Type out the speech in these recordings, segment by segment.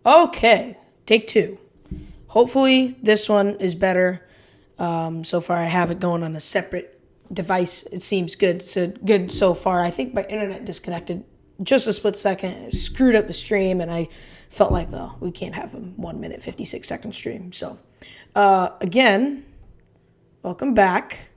Okay, take two. Hopefully this one is better. So far, I have it going on a separate device. It seems good. So good so far. I think my internet disconnected just a split second. It screwed up the stream, and I felt like, oh, we can't have a 1 minute 56-second stream. So again, welcome back.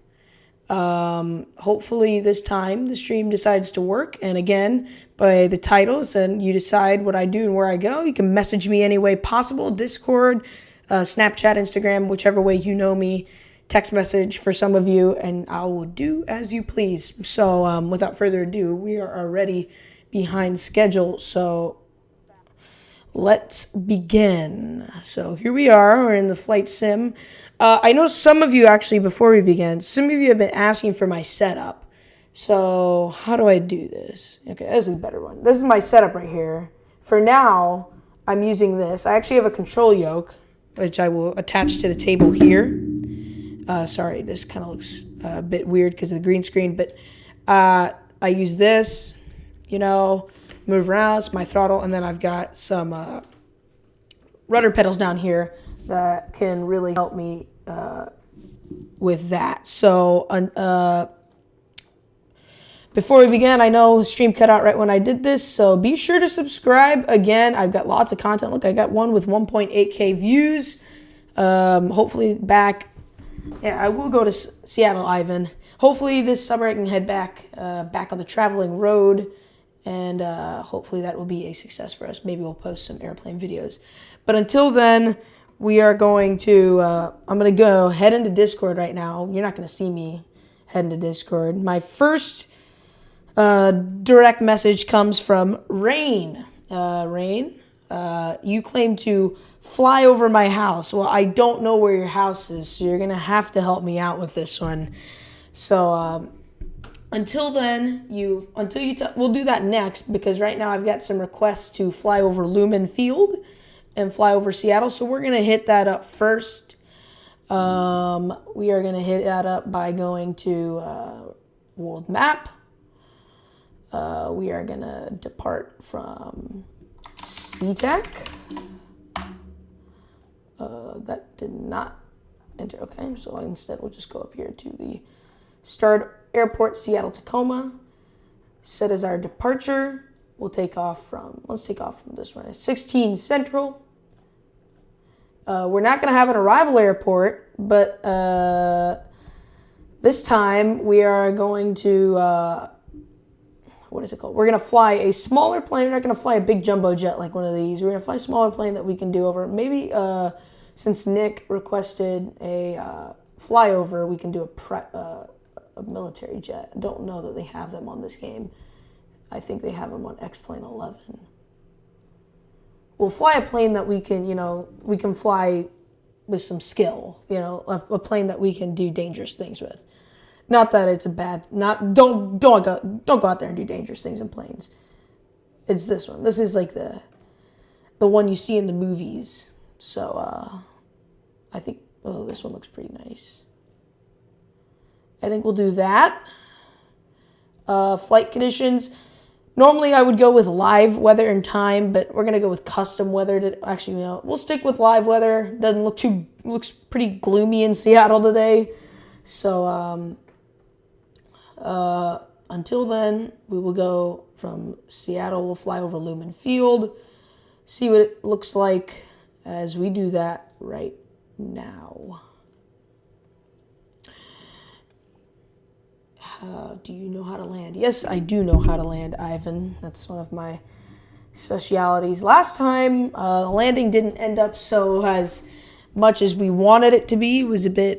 Hopefully this time the stream decides to work, and again, by the titles, and you decide what I do and where I go. You can message me any way possible: Discord, Snapchat, Instagram, whichever way you know me, text message for some of you, and I will do as you please. So without further ado, we are already behind schedule, so let's begin. So here we are, we're in the flight sim. I know some of you actually, before we begin, some of you have been asking for my setup. So how do I do this? Okay, this is a better one. This is my setup right here. For now, I'm using this. I actually have a control yoke, which I will attach to the table here. Sorry, this kind of looks a bit weird because of the green screen, but I use this, you know, move around. It's my throttle, and then I've got some rudder pedals down here that can really help me with that. So before we begin, I know stream cut out right when I did this, so be sure to subscribe. Again, I've got lots of content. Look, I got one with 1.8K views. Hopefully back. Yeah, I will go to Seattle, Ivan. Hopefully this summer I can head back on the traveling road, and hopefully that will be a success for us. Maybe we'll post some airplane videos. But until then, we are going to, I'm going to go head into Discord right now. You're not going to see me head into Discord. My first direct message comes from Rain. Rain, you claim to fly over my house. Well, I don't know where your house is, so you're going to have to help me out with this one. So until then, we'll do that next, because right now I've got some requests to fly over Lumen Field and fly over Seattle. So we're going to hit that up first. We are going to hit that up by going to world map. We are going to depart from SeaTac. That did not enter. Okay, so instead we'll just go up here to the start airport, Seattle Tacoma. Set as our departure. We'll take off from, let's take off from this one. 16 Central. We're not going to have an arrival airport, but this time we are going to, what is it called? We're going to fly a smaller plane. We're not going to fly a big jumbo jet like one of these. We're going to fly a smaller plane that we can do over. Maybe since Nick requested a flyover, we can do a military jet. I don't know that they have them on this game. I think they have them on X-Plane 11. We'll fly a plane that we can, we can fly with some skill, a plane that we can do dangerous things with. Not that it's a bad, don't go out there and do dangerous things in planes. It's this one. This is like the one you see in the movies. So I think, oh, this one looks pretty nice. I think we'll do that. Flight conditions. Normally I would go with live weather and time, but we're gonna go with custom weather. Actually, we'll stick with live weather. Doesn't look looks pretty gloomy in Seattle today. So until then, we will go from Seattle. We'll fly over Lumen Field, see what it looks like as we do that right now. Do you know how to land? Yes, I do know how to land, Ivan. That's one of my specialities. Last time, the landing didn't end up so as much as we wanted it to be. It was a bit,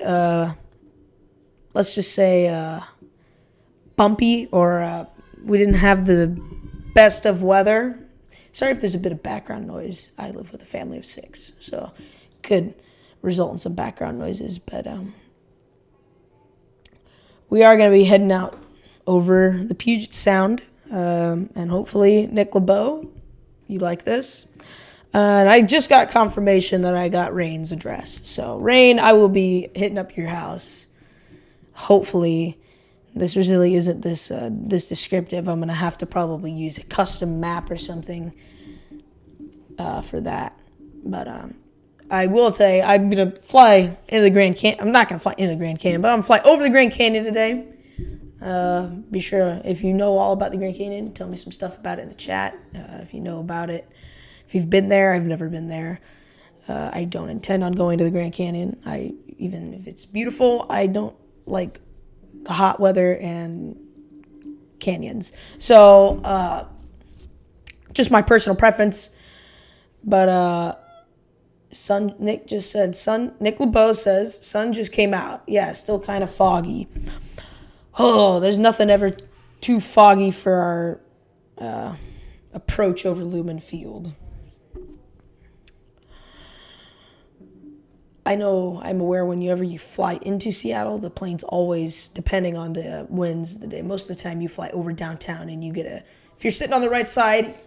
let's just say, bumpy, or we didn't have the best of weather. Sorry if there's a bit of background noise. I live with a family of 6, so could result in some background noises. But we are going to be heading out over the Puget Sound, and hopefully, Nick LaBow, you like this. And I just got confirmation that I got Rain's address. So, Rain, I will be hitting up your house. Hopefully, this really isn't this descriptive. I'm going to have to probably use a custom map or something for that. But I will say I'm going to fly into the Grand Canyon. I'm not going to fly into the Grand Canyon, but I'm going to fly over the Grand Canyon today. Be sure, if you know all about the Grand Canyon, tell me some stuff about it in the chat. If you know about it. If you've been there, I've never been there. I don't intend on going to the Grand Canyon. Even if it's beautiful, I don't like the hot weather and canyons. So, just my personal preference. But Nick LaBow says, sun just came out. Yeah, still kind of foggy. Oh, there's nothing ever too foggy for our approach over Lumen Field. I'm aware whenever you fly into Seattle, the plane's always, depending on the winds, most of the time you fly over downtown and if you're sitting on the right side,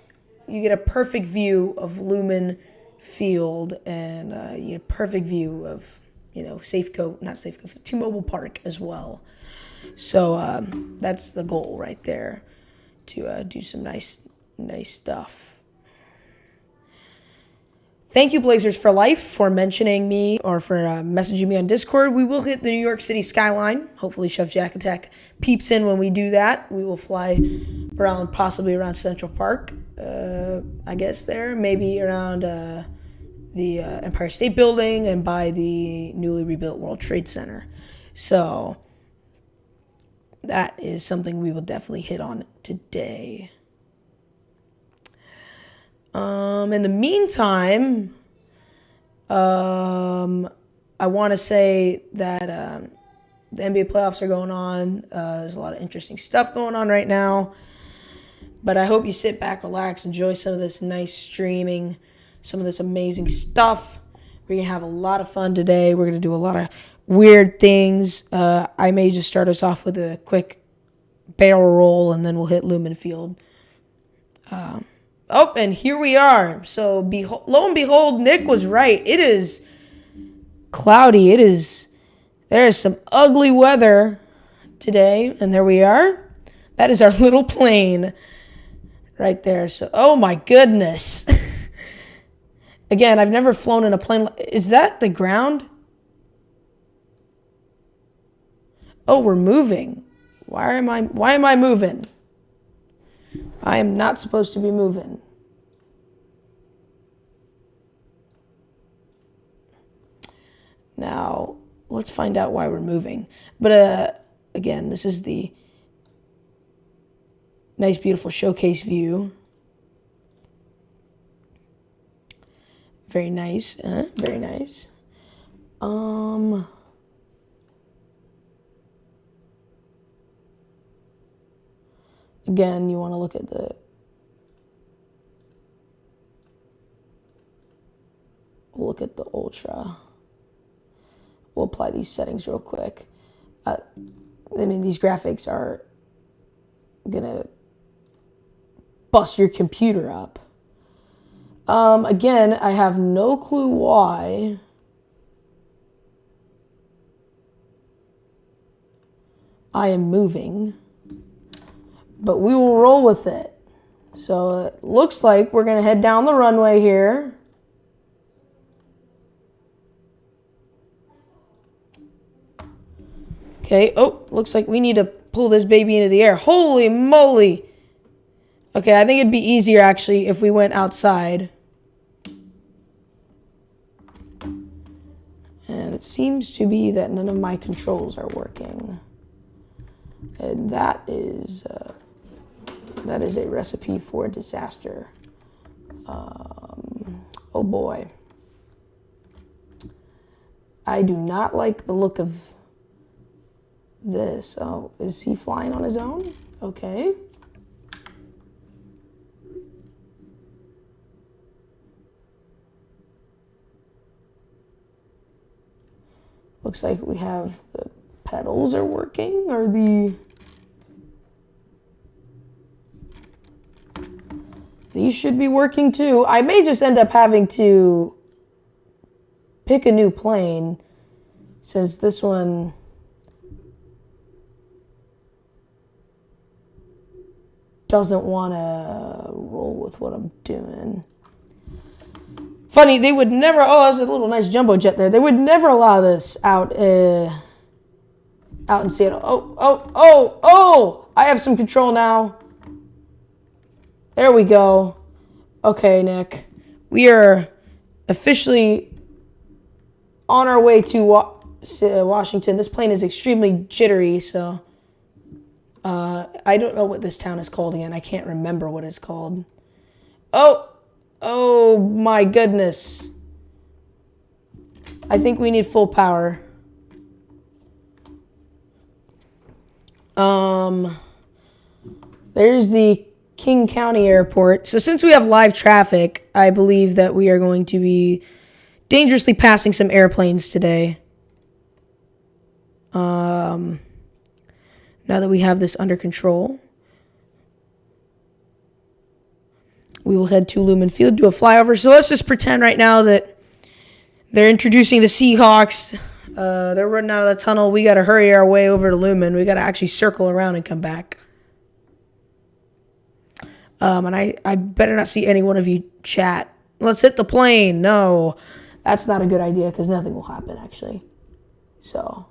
you get a perfect view of Lumen Field and you get a perfect view of, T-Mobile Park as well. So that's the goal right there, to do some nice stuff. Thank you, Blazers for Life, for mentioning me or for messaging me on Discord. We will hit the New York City skyline. Hopefully, Chef Jack Attack peeps in when we do that. We will fly possibly around Central Park, I guess there. Maybe around the Empire State Building and by the newly rebuilt World Trade Center. So that is something we will definitely hit on today. In the meantime, I want to say that the NBA playoffs are going on. There's a lot of interesting stuff going on right now. But I hope you sit back, relax, enjoy some of this nice streaming, some of this amazing stuff. We're going to have a lot of fun today. We're going to do a lot of weird things. I may just start us off with a quick barrel roll, and then we'll hit Lumen Field. And here we are. So, lo and behold, Nick was right. It is cloudy. There is some ugly weather today, and there we are. That is our little plane right there. So, oh my goodness. Again, I've never flown in a plane. Is that the ground? Oh, we're moving. Why am I moving? I am not supposed to be moving. Now, let's find out why we're moving. But again, this is the nice, beautiful showcase view. Very nice. Very nice. Again, you want to look at the ultra. We'll apply these settings real quick. These graphics are gonna bust your computer up. Again, I have no clue why. I am moving, but we will roll with it. So it looks like we're gonna head down the runway here. Okay, looks like we need to pull this baby into the air. Holy moly! Okay, I think it'd be easier actually if we went outside. And it seems to be that none of my controls are working. And that is a recipe for disaster. Oh boy. I do not like the look of this. Oh, is he flying on his own? Okay. Looks like we have the pedals are working, or the... These should be working too. I may just end up having to pick a new plane, since this one... doesn't want to roll with what I'm doing. Funny, they would never... Oh, that's a little nice jumbo jet there. They would never allow this out in Seattle. Oh! I have some control now. There we go. Okay, Nick. We are officially on our way to Washington. This plane is extremely jittery, so... I don't know what this town is called again. I can't remember what it's called. Oh my goodness. I think we need full power. There's the King County Airport. So since we have live traffic, I believe that we are going to be dangerously passing some airplanes today. Now that we have this under control, we will head to Lumen Field, do a flyover. So let's just pretend right now that they're introducing the Seahawks. They're running out of the tunnel. We got to hurry our way over to Lumen. We got to actually circle around and come back. And I better not see any one of you chat. Let's hit the plane. No, that's not a good idea because nothing will happen, actually. So...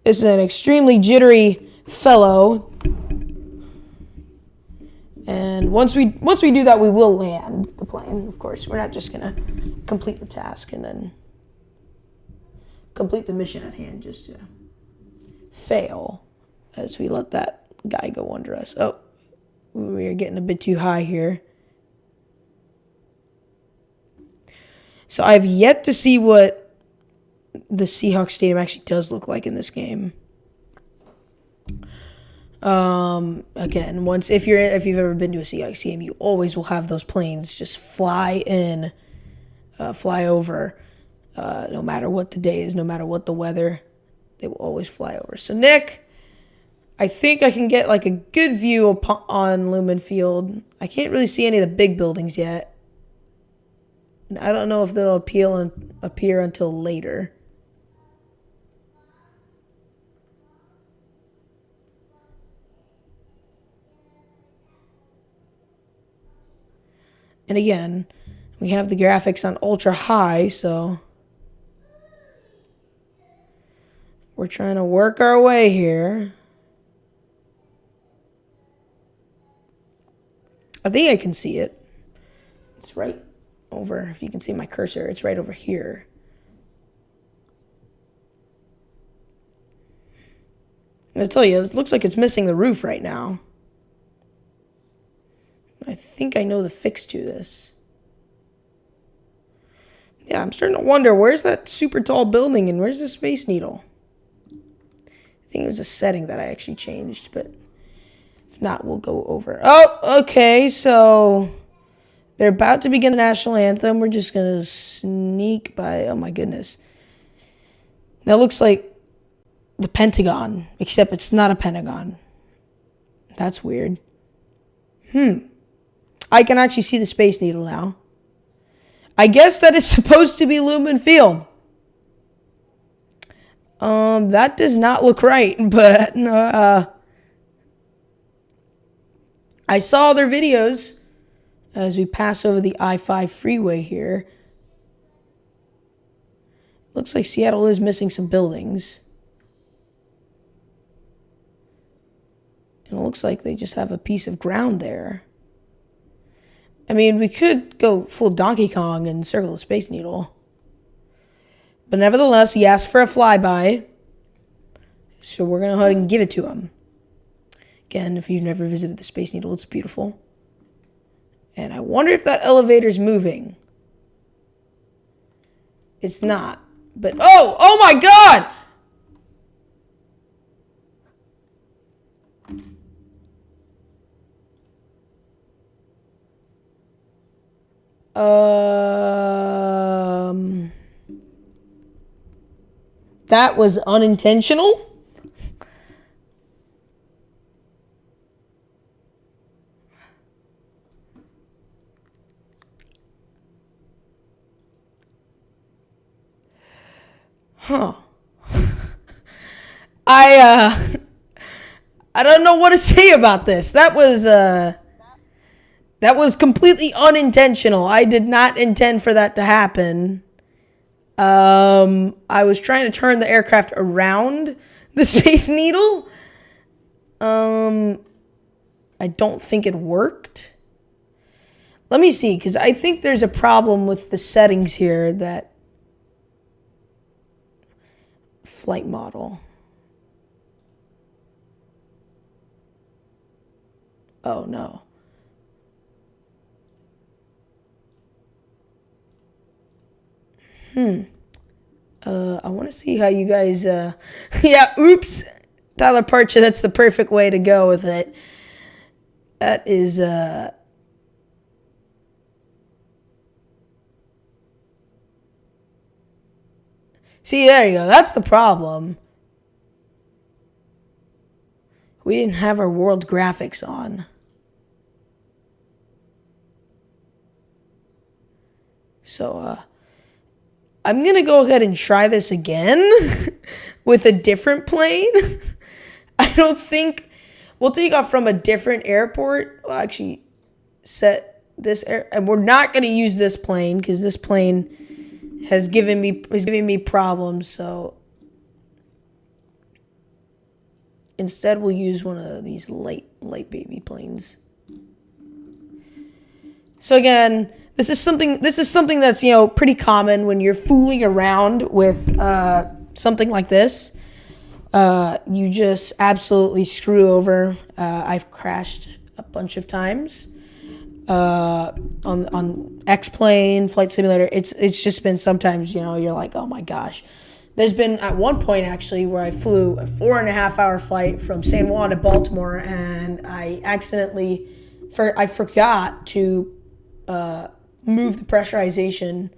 This is an extremely jittery fellow. And once we do that, we will land the plane, of course. We're not just going to complete the task and then complete the mission at hand just to fail as we let that guy go under us. Oh, we are getting a bit too high here. So I've yet to see what the Seahawks Stadium actually does look like in this game. Again, if you've ever been to a Seahawks game, you always will have those planes just fly in, fly over, no matter what the day is, no matter what the weather, they will always fly over. So Nick, I think I can get like a good view on Lumen Field. I can't really see any of the big buildings yet. And I don't know if they'll appear until later. And again, we have the graphics on ultra high, so we're trying to work our way here. I think I can see it. It's right over, if you can see my cursor, it's right over here. I tell you, it looks like it's missing the roof right now. I think I know the fix to this. Yeah, I'm starting to wonder, where's that super tall building and where's the Space Needle? I think it was a setting that I actually changed, but if not, we'll go over. Oh, okay, so they're about to begin the national anthem. We're just going to sneak by. Oh, my goodness. That looks like the Pentagon, except it's not a Pentagon. That's weird. I can actually see the Space Needle now. I guess that is supposed to be Lumen Field. That does not look right, but I saw their videos as we pass over the I-5 freeway here. Looks like Seattle is missing some buildings. And it looks like they just have a piece of ground there. I mean, we could go full Donkey Kong and circle the Space Needle. But nevertheless, he asked for a flyby. So we're going to go ahead and give it to him. Again, if you've never visited the Space Needle, it's beautiful. And I wonder if that elevator's moving. It's not. But, oh my God! That was unintentional. Huh. I don't know what to say about this. That was completely unintentional. I did not intend for that to happen. I was trying to turn the aircraft around the Space Needle. I don't think it worked. Let me see, because I think there's a problem with the settings here that... Flight model. Oh, no. I want to see how you guys, yeah, oops. Tyler Parcher, that's the perfect way to go with it. That is, see, there you go. That's the problem. We didn't have our world graphics on. So, I'm going to go ahead and try this again with a different plane. I don't think... We'll take off from a different airport. We'll actually set this... and we're not going to use this plane because this plane is giving me problems. So, instead, we'll use one of these light baby planes. So, again... This is something that's, you know, pretty common when you're fooling around with something like this. You just absolutely screw over. I've crashed a bunch of times on X-Plane, Flight Simulator. It's just been sometimes, you know, you're like, oh my gosh. There's been at one point actually where I flew a 4.5-hour flight from San Juan to Baltimore, and I accidentally I forgot to move the pressurization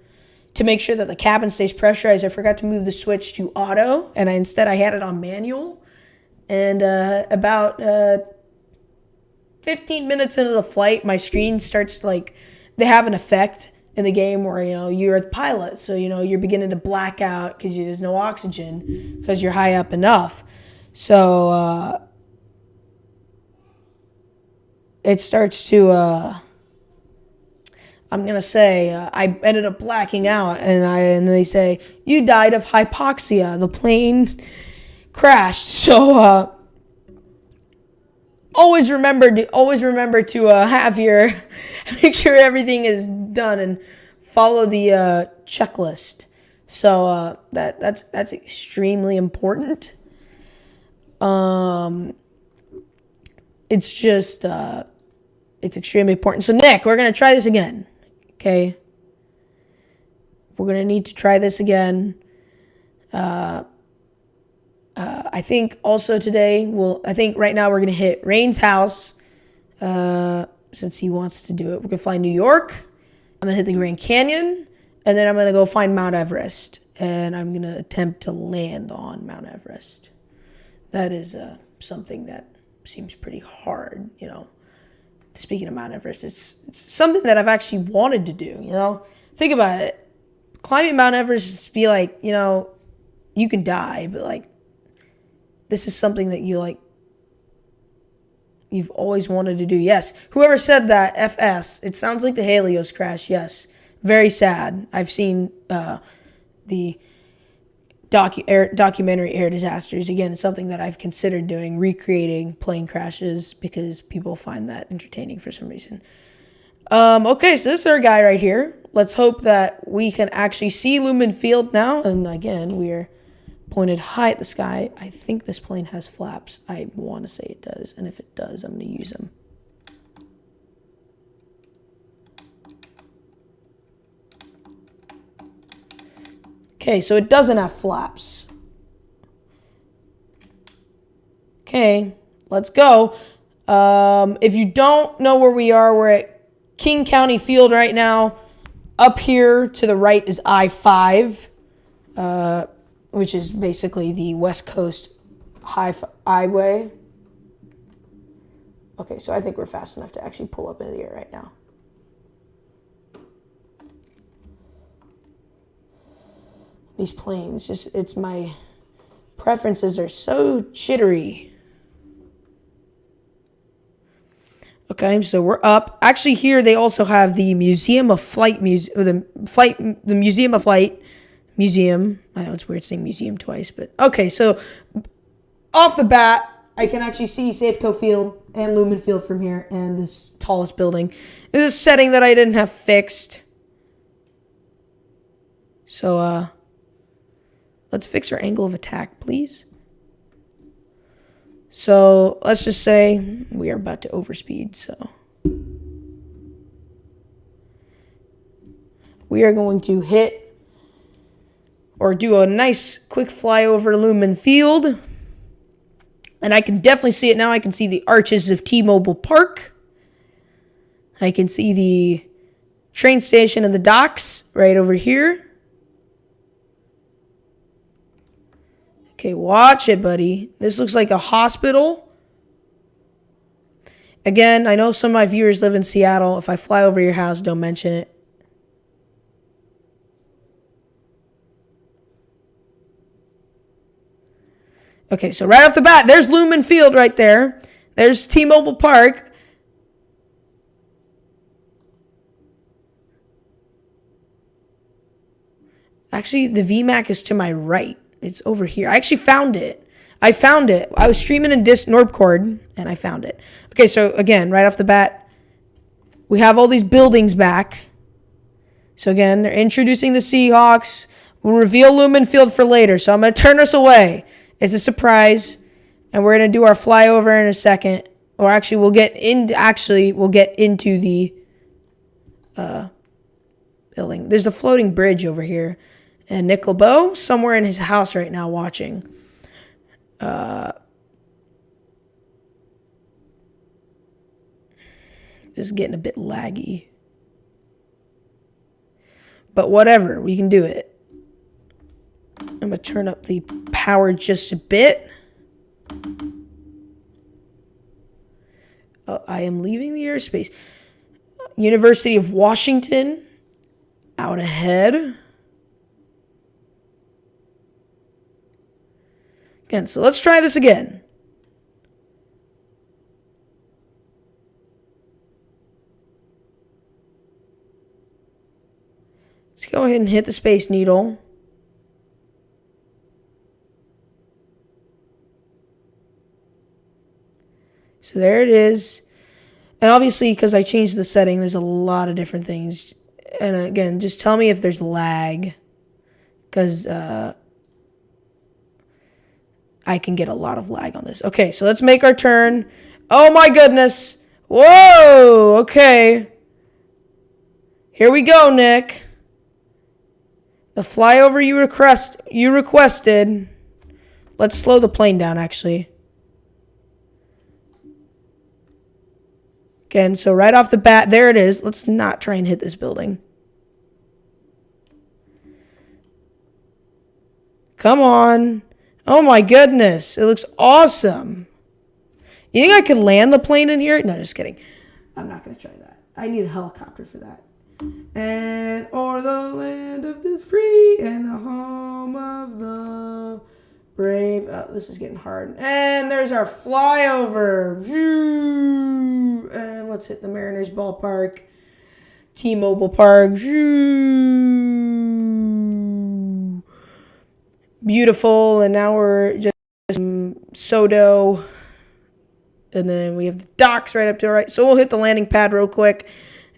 to make sure that the cabin stays pressurized. I forgot to move the switch to auto, and instead I had it on manual. And about 15 minutes into the flight, my screen starts to, like, they have an effect in the game where, you know, you're the pilot, so, you know, you're beginning to black out because there's no oxygen because you're high up enough. So it starts to I'm going to say, I ended up blacking out, and they say, you died of hypoxia. The plane crashed. So, always remember to have your, make sure everything is done and follow the checklist. So, that's extremely important. It's just, it's extremely important. So, Nick, we're going to try this again. Okay, we're going to need to try this again. I think also today, I think right now we're going to hit Rain's house, since he wants to do it. We're going to fly New York. I'm going to hit the Grand Canyon, and then I'm going to go find Mount Everest, and I'm going to attempt to land on Mount Everest. That is something that seems pretty hard, you know. Speaking of Mount Everest, it's something that I've actually wanted to do, you know? Think about it. Climbing Mount Everest is be like, you know, you can die, but, like, this is something that you, like, you've always wanted to do. Yes. Whoever said that, FS. It sounds like the Helios crash. Yes. Very sad. I've seen the documentary air disasters. Again, it's something that I've considered doing, recreating plane crashes, because people find that entertaining for some reason. Okay, so this is our guy right here. Let's hope that we can actually see Lumen Field now. And again, we're pointed high at the sky. I think this plane has flaps. I want to say it does. And if it does, I'm going to use them. Okay, so it doesn't have flaps. Okay, let's go. If you don't know where we are, we're at King County Field right now. Up here to the right is I-5. which is basically the West Coast highway. Okay, so I think we're fast enough to actually pull up into the air right now. These planes, it's my preferences are so jittery. Okay, so we're up. Actually, here they also have the Museum of Flight the Museum of Flight museum. I know it's weird saying museum twice, but okay. So off the bat, I can actually see Safeco Field and Lumen Field from here, and this tallest building. This is a setting that I didn't have fixed. So let's fix our angle of attack, please. So let's just say we are about to overspeed, so we are going to hit or do a nice quick flyover to Lumen Field. And I can definitely see it now. I can see the arches of T-Mobile Park. I can see the train station and the docks right over here. Okay, watch it, buddy. This looks like a hospital. Again, I know some of my viewers live in Seattle. If I fly over your house, don't mention it. Okay, so right off the bat, there's Lumen Field right there. There's T-Mobile Park. Actually, the VMAC is to my right. It's over here. I actually found it. I found it. I was streaming in Norbcord, and I found it. Okay, so again, right off the bat, we have all these buildings back. So again, they're introducing the Seahawks. We'll reveal Lumen Field for later, so I'm going to turn us away. It's a surprise, and we're going to do our flyover in a second. Or actually, we'll get into the building. There's a floating bridge over here. And Nick LaBow, somewhere in his house right now watching. This is getting a bit laggy. But whatever, we can do it. I'm going to turn up the power just a bit. Oh, I am leaving the airspace. University of Washington, out ahead. Again, so let's try this again. Let's go ahead and hit the Space Needle. So there it is. And obviously, because I changed the setting, there's a lot of different things. And again, just tell me if there's lag. Because I can get a lot of lag on this. Okay, so let's make our turn. Oh my goodness. Whoa, okay. Here we go, Nick. The flyover you requested. Let's slow the plane down, actually. Again, so right off the bat, there it is. Let's not try and hit this building. Come on. Oh my goodness. It looks awesome. You think I could land the plane in here? No, just kidding. I'm not going to try that. I need a helicopter for that. And o'er the land of the free and the home of the brave. Oh, this is getting hard. And there's our flyover. And let's hit the Mariners ballpark. T-Mobile Park. Beautiful. And now we're just Sodo. And then we have the docks right up to our right. So we'll hit the landing pad real quick.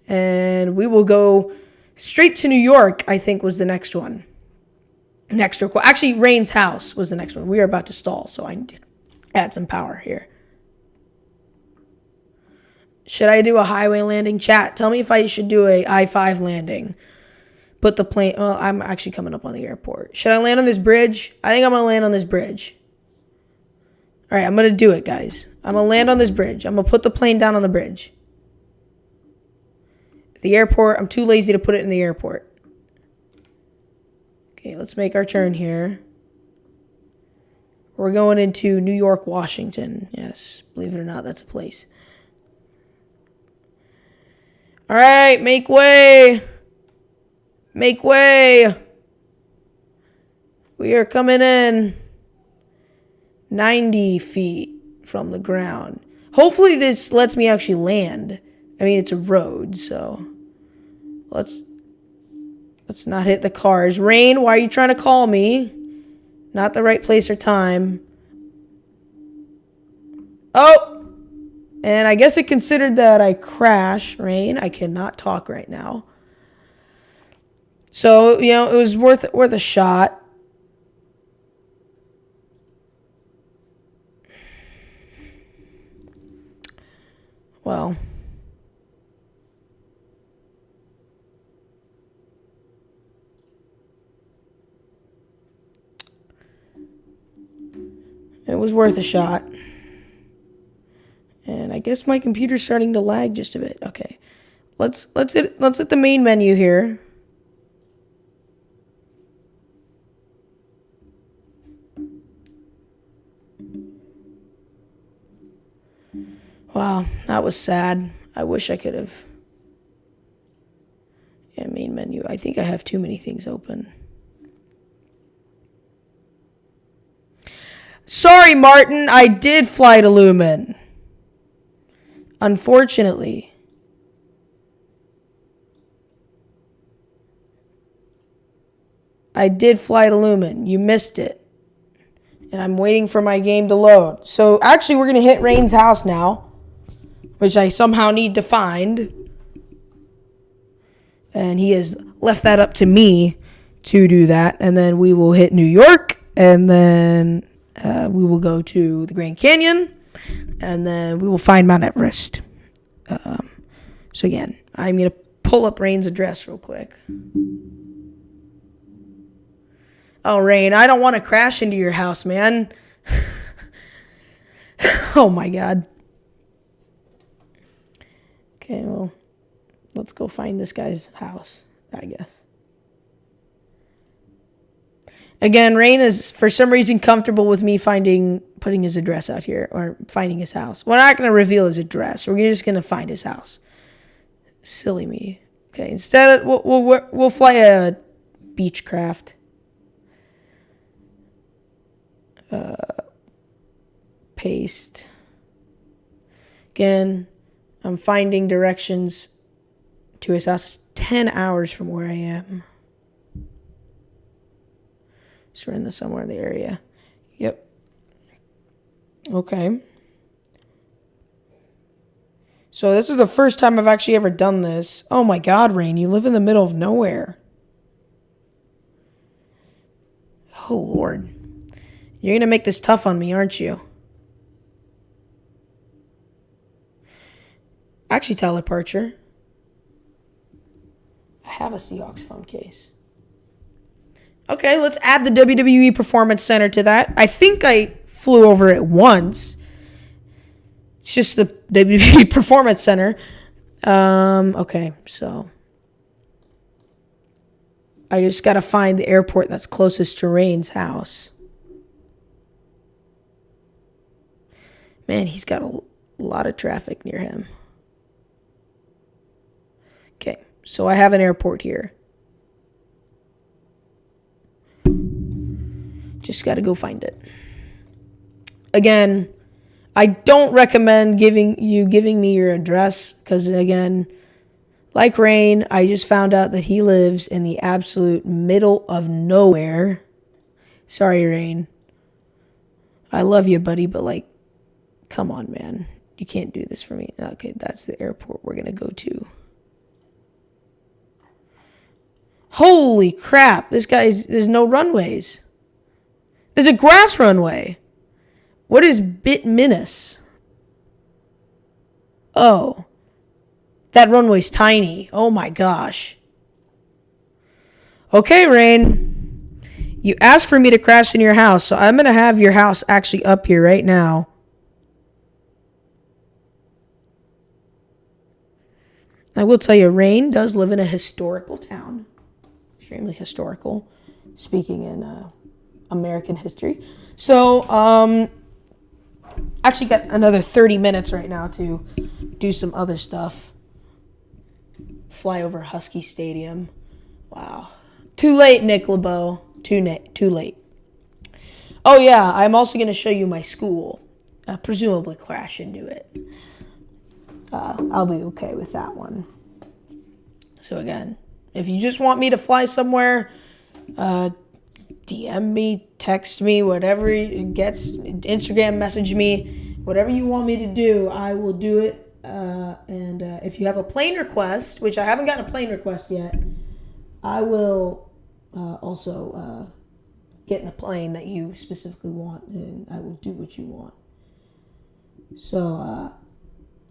And we will go straight to New York, I think, was the next one. Next request. Actually, Rain's house was the next one. We are about to stall, so I need to add some power here. Should I do a highway landing? Chat, tell me if I should do a I-5 landing. Put the plane... Well, I'm actually coming up on the airport. Should I land on this bridge? I think I'm going to land on this bridge. All right, I'm going to do it, guys. I'm going to land on this bridge. I'm going to put the plane down on the bridge. The airport, I'm too lazy to put it in the airport. Okay, let's make our turn here. We're going into New York, Washington. Yes, believe it or not, that's a place. All right, make way. Make way. We are coming in 90 feet from the ground. Hopefully this lets me actually land. I mean, it's a road, so let's not hit the cars. Rain, why are you trying to call me? Not the right place or time. Oh! And I guess it considered that I crashed. Rain, I cannot talk right now. So, you know, it was worth a shot. Well, it was worth a shot. And I guess my computer's starting to lag just a bit. Okay. Let's hit the main menu here. Wow, that was sad. I wish I could have. Yeah, main menu. I think I have too many things open. Sorry, Martin. I did fly to Lumen. Unfortunately. I did fly to Lumen. You missed it. And I'm waiting for my game to load. So, actually, we're going to hit Rain's house now. Which I somehow need to find. And he has left that up to me to do that. And then we will hit New York. And then we will go to the Grand Canyon. And then we will find Mount Everest. So again, I'm going to pull up Rain's address real quick. Oh, Rain, I don't want to crash into your house, man. Oh, my God. Okay, well, let's go find this guy's house, I guess. Again, Rain is, for some reason, comfortable with me putting his address out here, or finding his house. We're not going to reveal his address. We're just going to find his house. Silly me. Okay, instead, we'll fly a Beechcraft. Paste. Again, I'm finding directions to his house. 10 hours from where I am. So we're somewhere in the area. Yep. Okay. So this is the first time I've actually ever done this. Oh my God, Rain, you live in the middle of nowhere. Oh Lord. You're going to make this tough on me, aren't you? Actually, Tyler Parcher. I have a Seahawks phone case. Okay, let's add the WWE Performance Center to that. I think I flew over it once. It's just the WWE Performance Center. Okay, so I just got to find the airport that's closest to Rain's house. Man, he's got a lot of traffic near him. Okay, so I have an airport here. Just got to go find it. Again, I don't recommend giving me your address because, again, like Rain, I just found out that he lives in the absolute middle of nowhere. Sorry, Rain. I love you, buddy, but, like, come on, man. You can't do this for me. Okay, that's the airport we're going to go to. Holy crap. There's no runways. There's a grass runway. What is Bituminous? Oh. That runway's tiny. Oh my gosh. Okay, Rain. You asked for me to crash in your house, so I'm going to have your house actually up here right now. I will tell you, Rain does live in a historical town. Extremely historical. Speaking in American history. So, actually got another 30 minutes right now to do some other stuff. Fly over Husky Stadium. Wow. Too late, Nick LaBow. Too late. Oh, yeah, I'm also going to show you my school. Presumably crash into it. I'll be okay with that one. So again, if you just want me to fly somewhere, DM me, text me, whatever it gets, Instagram message me, whatever you want me to do, I will do it. And if you have a plane request, which I haven't gotten a plane request yet, I will also get in the plane that you specifically want, and I will do what you want. So,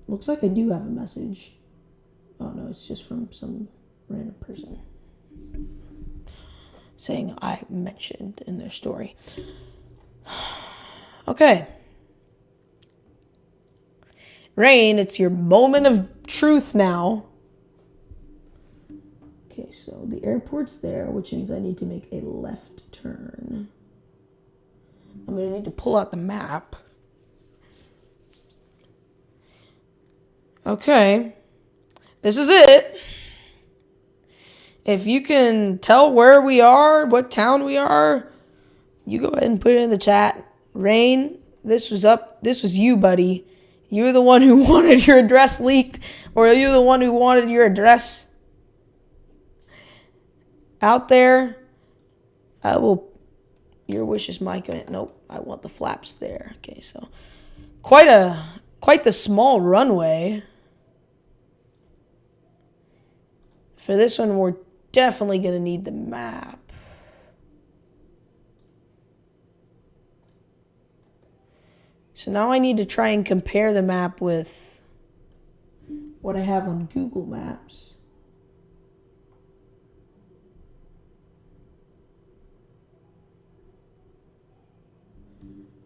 looks like I do have a message. Oh no, it's just from some random person saying I mentioned in their story. Okay. Rain, it's your moment of truth now. Okay, so the airport's there, which means I need to make a left turn. I'm going to need to pull out the map. Okay. This is it. If you can tell where we are, what town we are, you go ahead and put it in the chat. Rain, this was you, buddy. You're the one who wanted your address leaked, or you're the one who wanted your address out there. Your wish is my command. Nope, I want the flaps there. Okay, so quite the small runway. For this one, we're definitely going to need the map. So now I need to try and compare the map with what I have on Google Maps.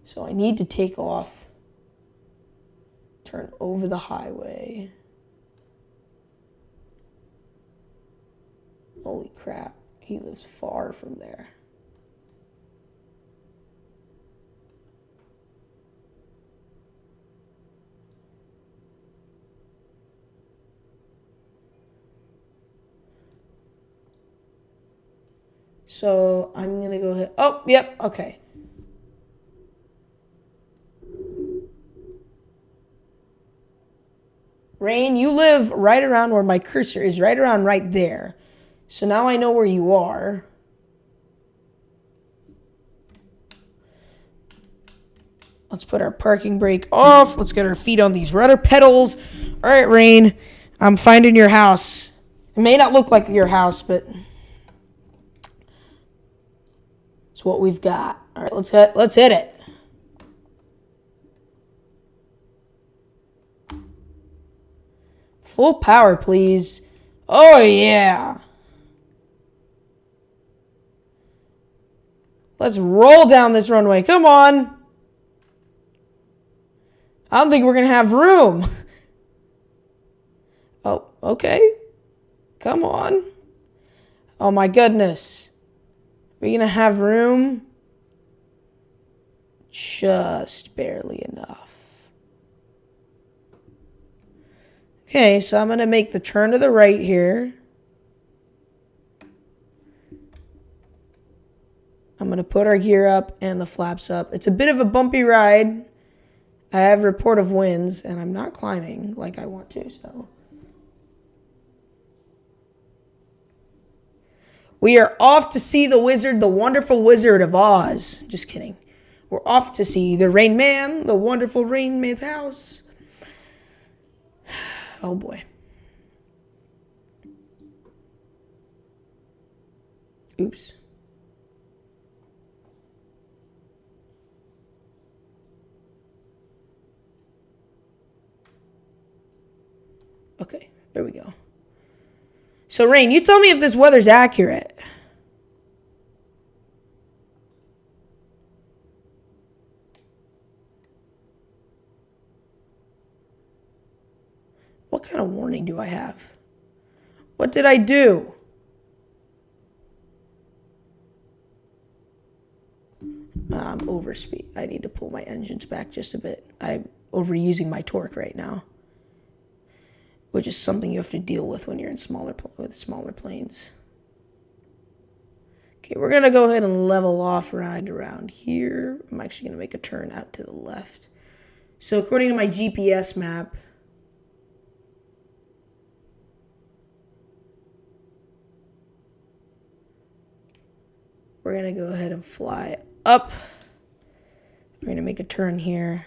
So I need to take off, turn over the highway. Holy crap, he lives far from there. So I'm going to go ahead. Oh, yep, okay. Rain, you live right around where my cursor is, right around right there. So now I know where you are. Let's put our parking brake off. Let's get our feet on these rudder pedals. All right, Rain, I'm finding your house. It may not look like your house, but it's what we've got. All right, let's hit it. Full power, please. Oh, yeah. Let's roll down this runway. Come on. I don't think we're going to have room. Oh, okay. Come on. Oh, my goodness. We're going to have room? Just barely enough. Okay, so I'm going to make the turn to the right here. I'm going to put our gear up and the flaps up. It's a bit of a bumpy ride. I have a report of winds, and I'm not climbing like I want to, so. We are off to see the wizard, the wonderful Wizard of Oz. Just kidding. We're off to see the Rain Man, the wonderful Rain Man's house. Oh, boy. Oops. Okay, there we go. So, Rain, you tell me if this weather's accurate. What kind of warning do I have? What did I do? Overspeed. I need to pull my engines back just a bit. I'm overusing my torque right now, which is something you have to deal with when you're in smaller planes. Okay, we're gonna go ahead and level off right around here. I'm actually gonna make a turn out to the left. So according to my GPS map, we're gonna go ahead and fly up. We're gonna make a turn here.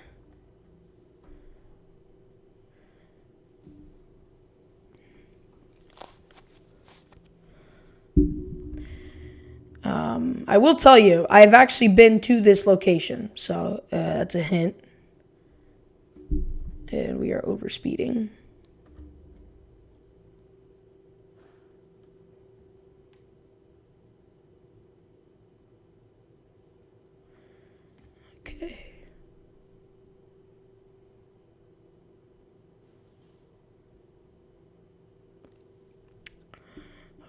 I will tell you, I've actually been to this location, so that's a hint. And we are overspeeding. Okay.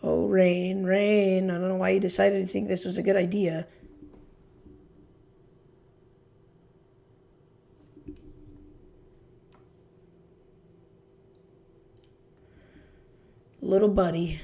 Oh, rain, rain. I don't know why you decided to think this was a good idea. Little buddy.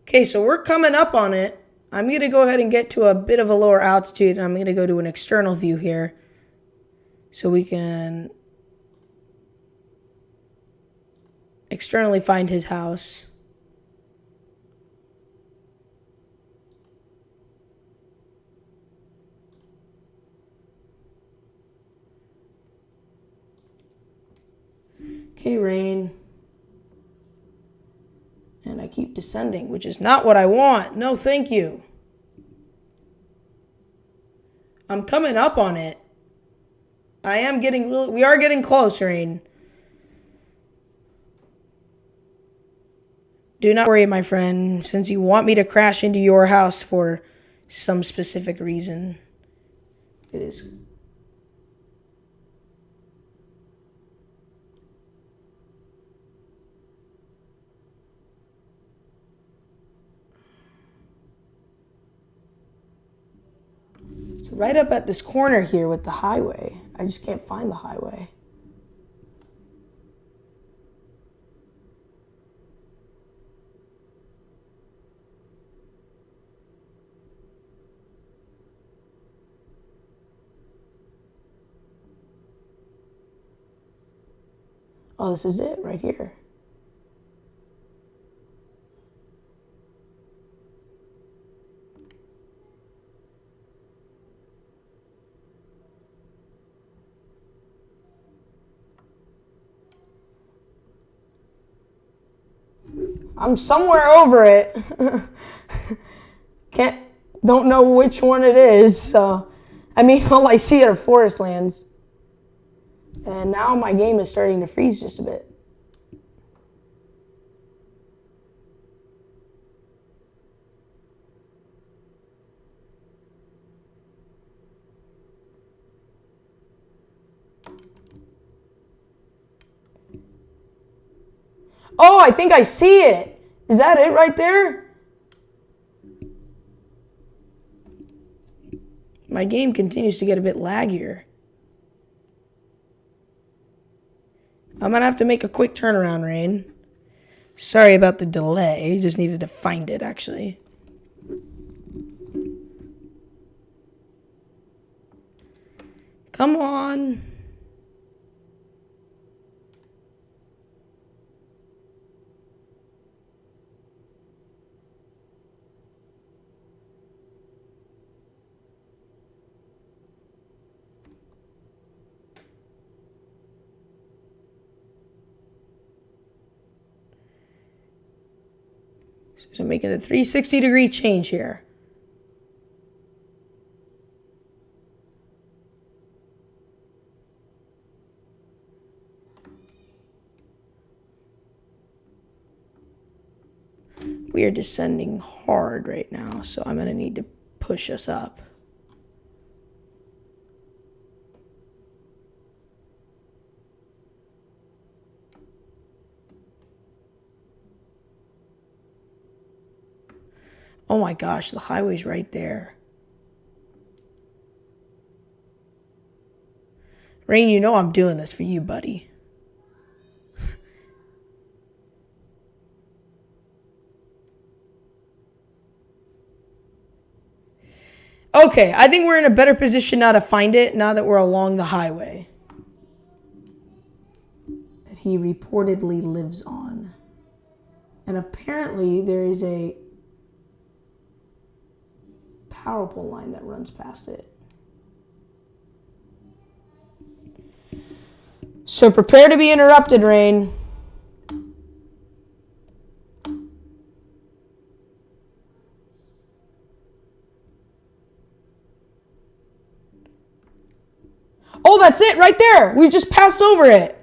Okay, so we're coming up on it. I'm going to go ahead and get to a bit of a lower altitude. I'm going to go to an external view here so we can externally find his house. Okay, rain. And I keep descending, which is not what I want. No, thank you. I'm coming up on it. We are getting close, rain. Do not worry, my friend, since you want me to crash into your house for some specific reason. It is. So right up at this corner here with the highway. I just can't find the highway. Oh, this is it right here. I'm somewhere over it. Don't know which one it is. So, I mean, all I see are forest lands. And now my game is starting to freeze just a bit. Oh, I think I see it. Is that it right there? My game continues to get a bit laggier. I'm going to have to make a quick turnaround, Rain. Sorry about the delay. Just needed to find it, actually. Come on. So making the 360-degree change here. We are descending hard right now, so I'm going to need to push us up. Oh my gosh, the highway's right there. Rain, you know I'm doing this for you, buddy. Okay, I think we're in a better position now to find it now that we're along the highway that he reportedly lives on. And apparently there is a power pole line that runs past it. So prepare to be interrupted, Rain. Oh, that's it right there. We just passed over it.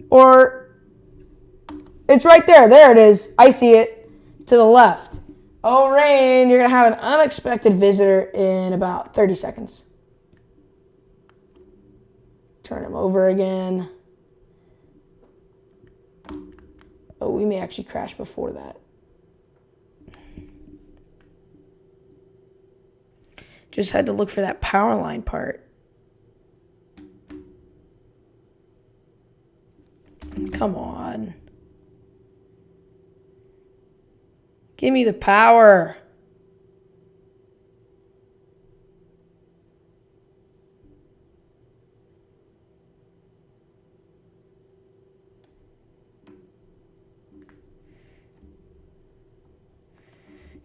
Or it's right there. There it is. I see it to the left. Oh, Rain, you're going to have an unexpected visitor in about 30 seconds. Turn him over again. Oh, we may actually crash before that. Just had to look for that power line part. Come on. Give me the power.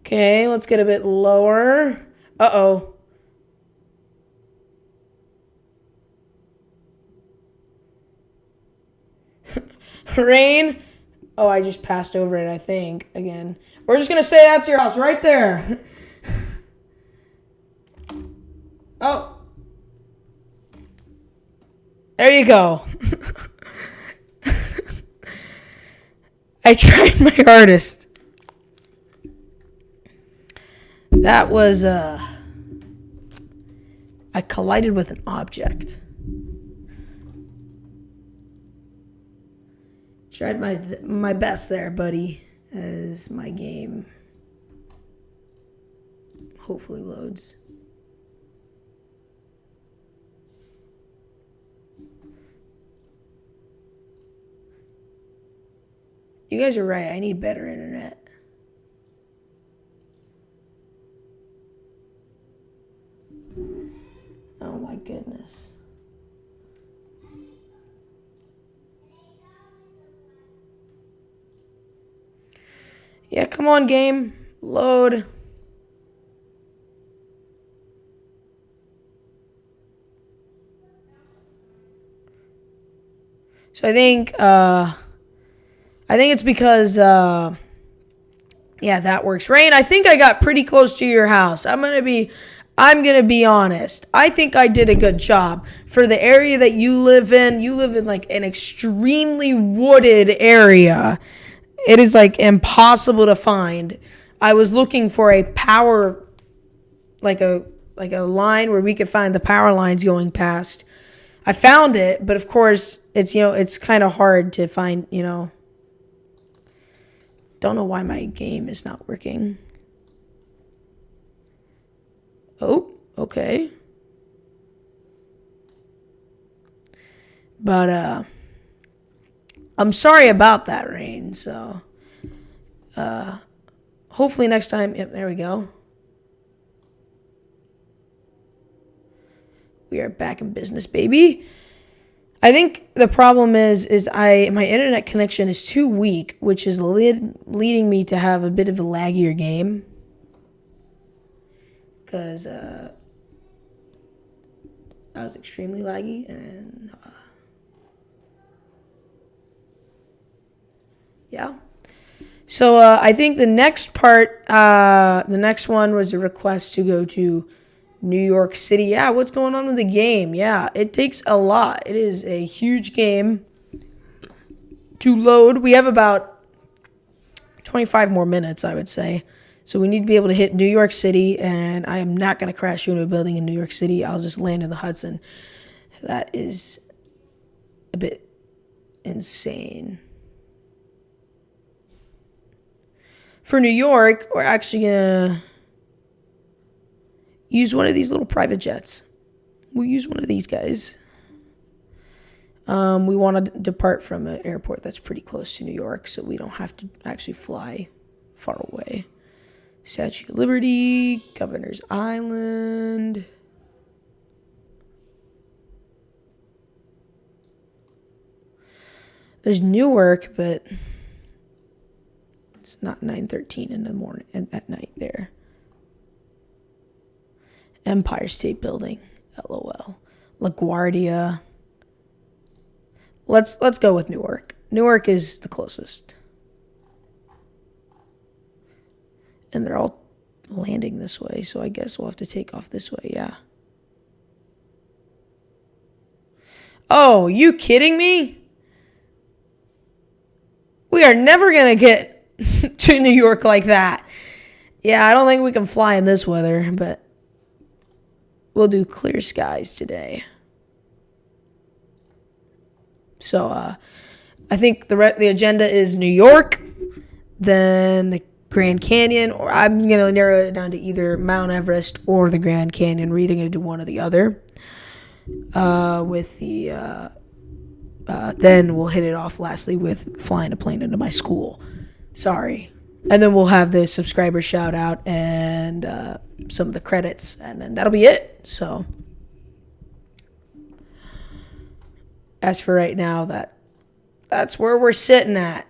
Okay, let's get a bit lower. Uh-oh. Rain. Oh, I just passed over it, I think, again. We're just going to say that's your house right there. Oh. There you go. I tried my hardest. That was, I collided with an object. Tried my best there, buddy, as my game hopefully loads. You guys are right. I need better internet. Oh my goodness. Yeah, come on, game. Load. So I think it's because yeah, that works. Rain, I think I got pretty close to your house. I'm gonna be honest. I think I did a good job for the area that you live in. You live in like an extremely wooded area. It is like impossible to find. I was looking for a power, like a line where we could find the power lines going past. I found it, but of course it's, it's kind of hard to find, Don't know why my game is not working. Oh, okay. But I'm sorry about that, Rain. So hopefully next time, yep, there we go. We are back in business, baby. I think the problem is my internet connection is too weak, which is leading me to have a bit of a laggier game. Because that was extremely laggy, and yeah. So I think the next part, the next one was a request to go to New York City. Yeah, what's going on with the game? Yeah, it takes a lot. It is a huge game to load. We have about 25 more minutes, I would say. So we need to be able to hit New York City, and I am not going to crash into a building in New York City. I'll just land in the Hudson. That is a bit insane. For New York, we're actually going to use one of these little private jets. We'll use one of these guys. We want to depart from an airport that's pretty close to New York, so we don't have to actually fly far away. Statue of Liberty, Governor's Island. There's Newark, but it's not 9:13 in the morning at night there. Empire State Building, LOL. LaGuardia. Let's go with Newark. Newark is the closest. And they're all landing this way, so I guess we'll have to take off this way, yeah. Oh, you kidding me? We are never going to get to New York like that. Yeah, I don't think we can fly in this weather, but we'll do clear skies today. So, I think the agenda is New York, then the Grand Canyon, or I'm going to narrow it down to either Mount Everest or the Grand Canyon. We're either going to do one or the other. Then we'll hit it off lastly with flying a plane into my school. Sorry. And then we'll have the subscriber shout out and some of the credits, and then that'll be it. So, as for right now, that's where we're sitting at.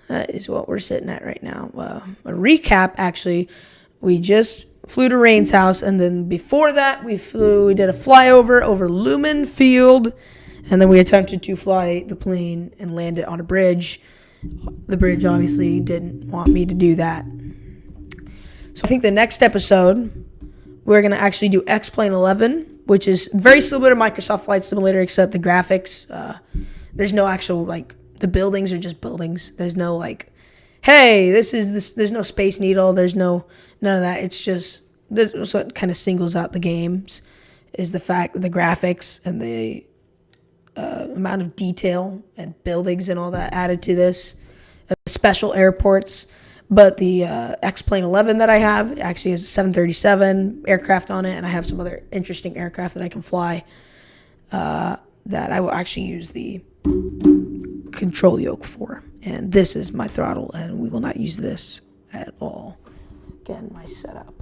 That is what we're sitting at right now. A recap, actually, we just flew to Rain's house, and then before that, we did a flyover over Lumen Field, and then we attempted to fly the plane and land it on a bridge. The bridge obviously didn't want me to do that. So I think the next episode, we're going to actually do X-Plane 11, which is very similar to Microsoft Flight Simulator, except the graphics, there's no actual, the buildings are just buildings. There's no, hey, there's no Space Needle. There's none of that. It's just, this is what kind of singles out the games, is the fact that the graphics and the amount of detail and buildings and all that added to this. Special airports. But the X-Plane 11 that I have actually has a 737 aircraft on it, and I have some other interesting aircraft that I can fly that I will actually use the control yoke for. And this is my throttle, and we will not use this at all. Again, my setup.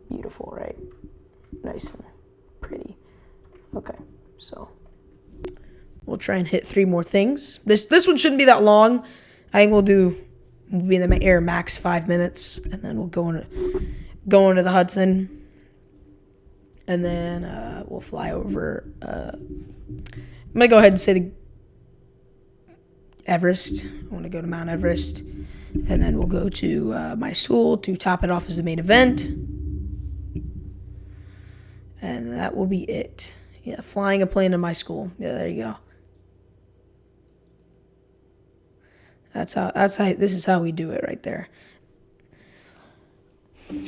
Beautiful, right? Nice and pretty. Okay, so we'll try and hit 3 more things. This one shouldn't be that long. I think we'll be in the air max 5 minutes, and then we'll go into the Hudson, and then we'll fly over. I'm gonna go ahead and say the Everest. I want to go to Mount Everest, and then we'll go to my school to top it off as the main event, and that will be it. Yeah, flying a plane to my school. Yeah, there you go. This is how we do it right there.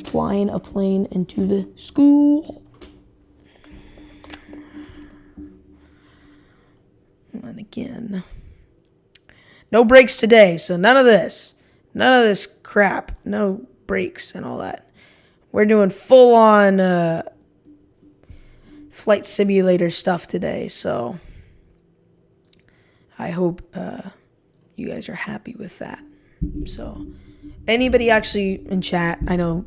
Flying a plane into the school. And again, no breaks today, so none of this crap, no breaks and all that. We're doing full on flight simulator stuff today, so I hope you guys are happy with that. So, anybody actually in chat, I know,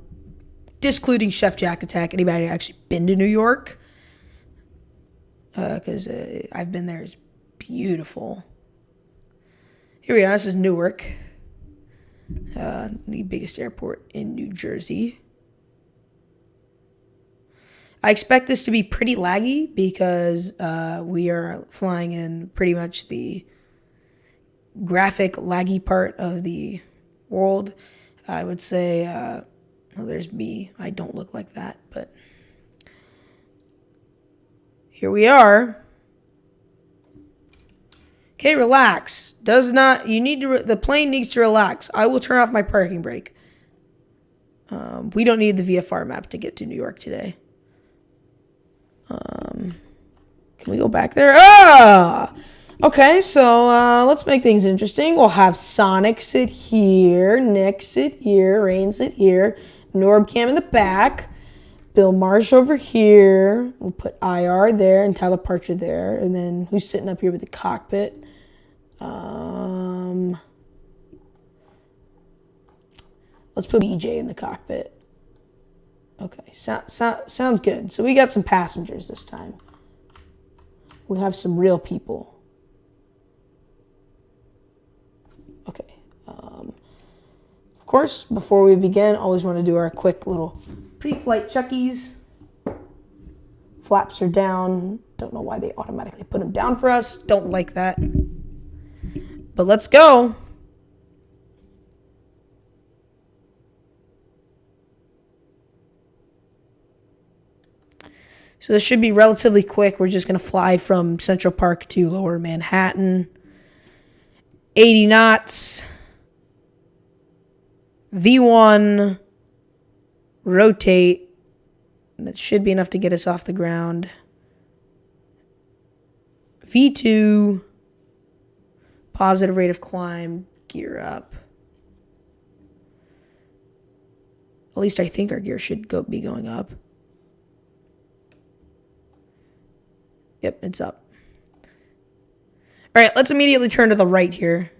discluding Chef Jack Attack, anybody actually been to New York? Because I've been there. It's beautiful. Here we are. This is Newark, the biggest airport in New Jersey. I expect this to be pretty laggy because we are flying in pretty much the graphic laggy part of the world. I would say, well, there's me. I don't look like that, but here we are. Okay, relax. The plane needs to relax. I will turn off my parking brake. We don't need the VFR map to get to New York today. Can we go back there? Ah! Okay, so let's make things interesting. We'll have Sonic sit here, Nick sit here, Rain sit here, Norbcam in the back, Bill Marsh over here. We'll put IR there and Tyler Parcher there. And then who's sitting up here with the cockpit? Let's put BJ in the cockpit. Okay, sounds good. So we got some passengers this time. We have some real people. Okay. Of course, before we begin, always want to do our quick little pre-flight checkies. Flaps are down. Don't know why they automatically put them down for us. Don't like that. But let's go. So this should be relatively quick. We're just going to fly from Central Park to Lower Manhattan. 80 knots. V1. Rotate. That should be enough to get us off the ground. V2. Positive rate of climb. Gear up. At least I think our gear should be going up. Yep, it's up. All right, let's immediately turn to the right here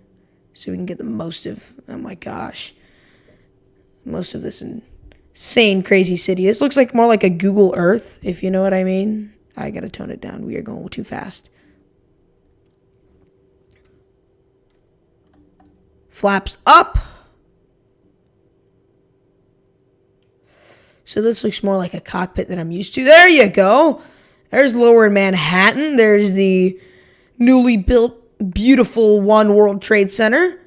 so we can get the most of, oh my gosh, most of this insane, crazy city. This looks like more like a Google Earth, if you know what I mean. I got to tone it down. We are going too fast. Flaps up. So this looks more like a cockpit that I'm used to. There you go. There's Lower Manhattan. There's the newly built, beautiful One World Trade Center.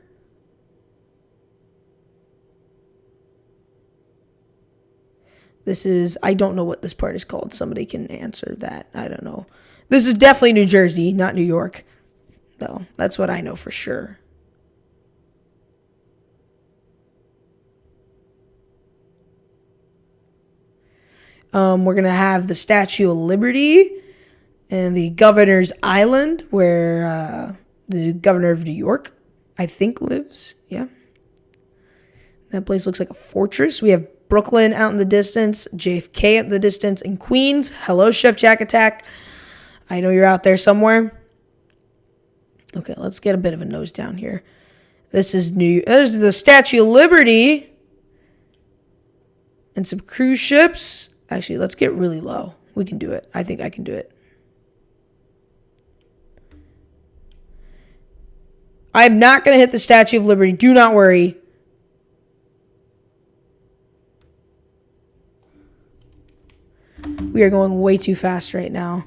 This is, I don't know what this part is called. Somebody can answer that. I don't know. This is definitely New Jersey, not New York. Though, that's what I know for sure. We're going to have the Statue of Liberty and the Governor's Island, where the governor of New York, I think, lives. Yeah. That place looks like a fortress. We have Brooklyn out in the distance, JFK out in the distance, and Queens. Hello, Chef Jack Attack. I know you're out there somewhere. Okay, let's get a bit of a nose down here. This is the Statue of Liberty. And some cruise ships. Actually, let's get really low. We can do it. I think I can do it. I'm not going to hit the Statue of Liberty. Do not worry. We are going way too fast right now.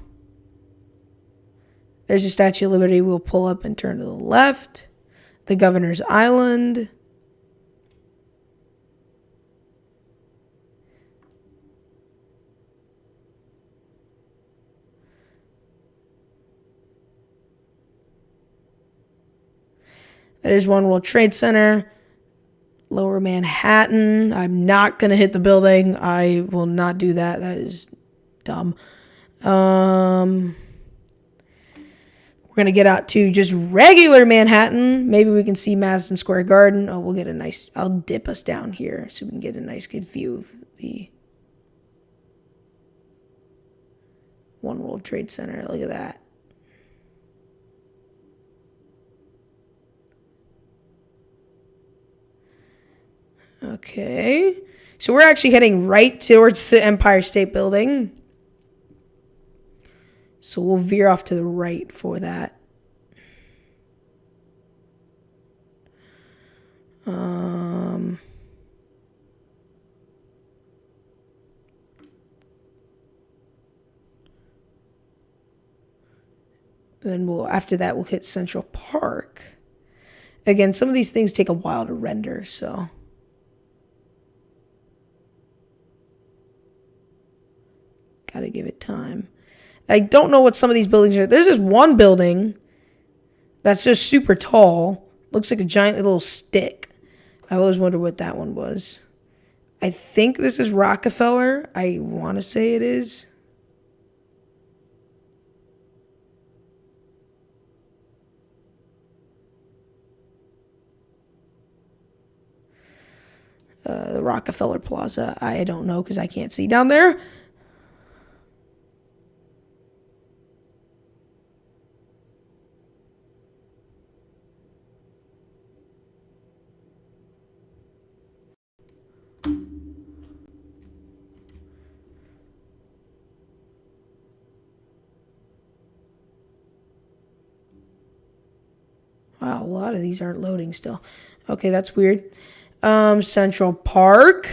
There's the Statue of Liberty. We'll pull up and turn to the left. The Governor's Island. There's One World Trade Center. Lower Manhattan. I'm not going to hit the building. I will not do that. That is dumb. We're going to get out to just regular Manhattan. Maybe we can see Madison Square Garden. Oh, we'll get a nice, I'll dip us down here so we can get a nice good view of the One World Trade Center. Look at that. Okay, so we're actually heading right towards the Empire State Building. So we'll veer off to the right for that. Then after that, we'll hit Central Park. Again, some of these things take a while to render, so. Gotta give it time. I don't know what some of these buildings are. There's this one building that's just super tall. Looks like a giant little stick. I always wonder what that one was. I think this is Rockefeller. I want to say it is. The Rockefeller Plaza. I don't know because I can't see down there. Wow, a lot of these aren't loading still. Okay, that's weird. Central Park.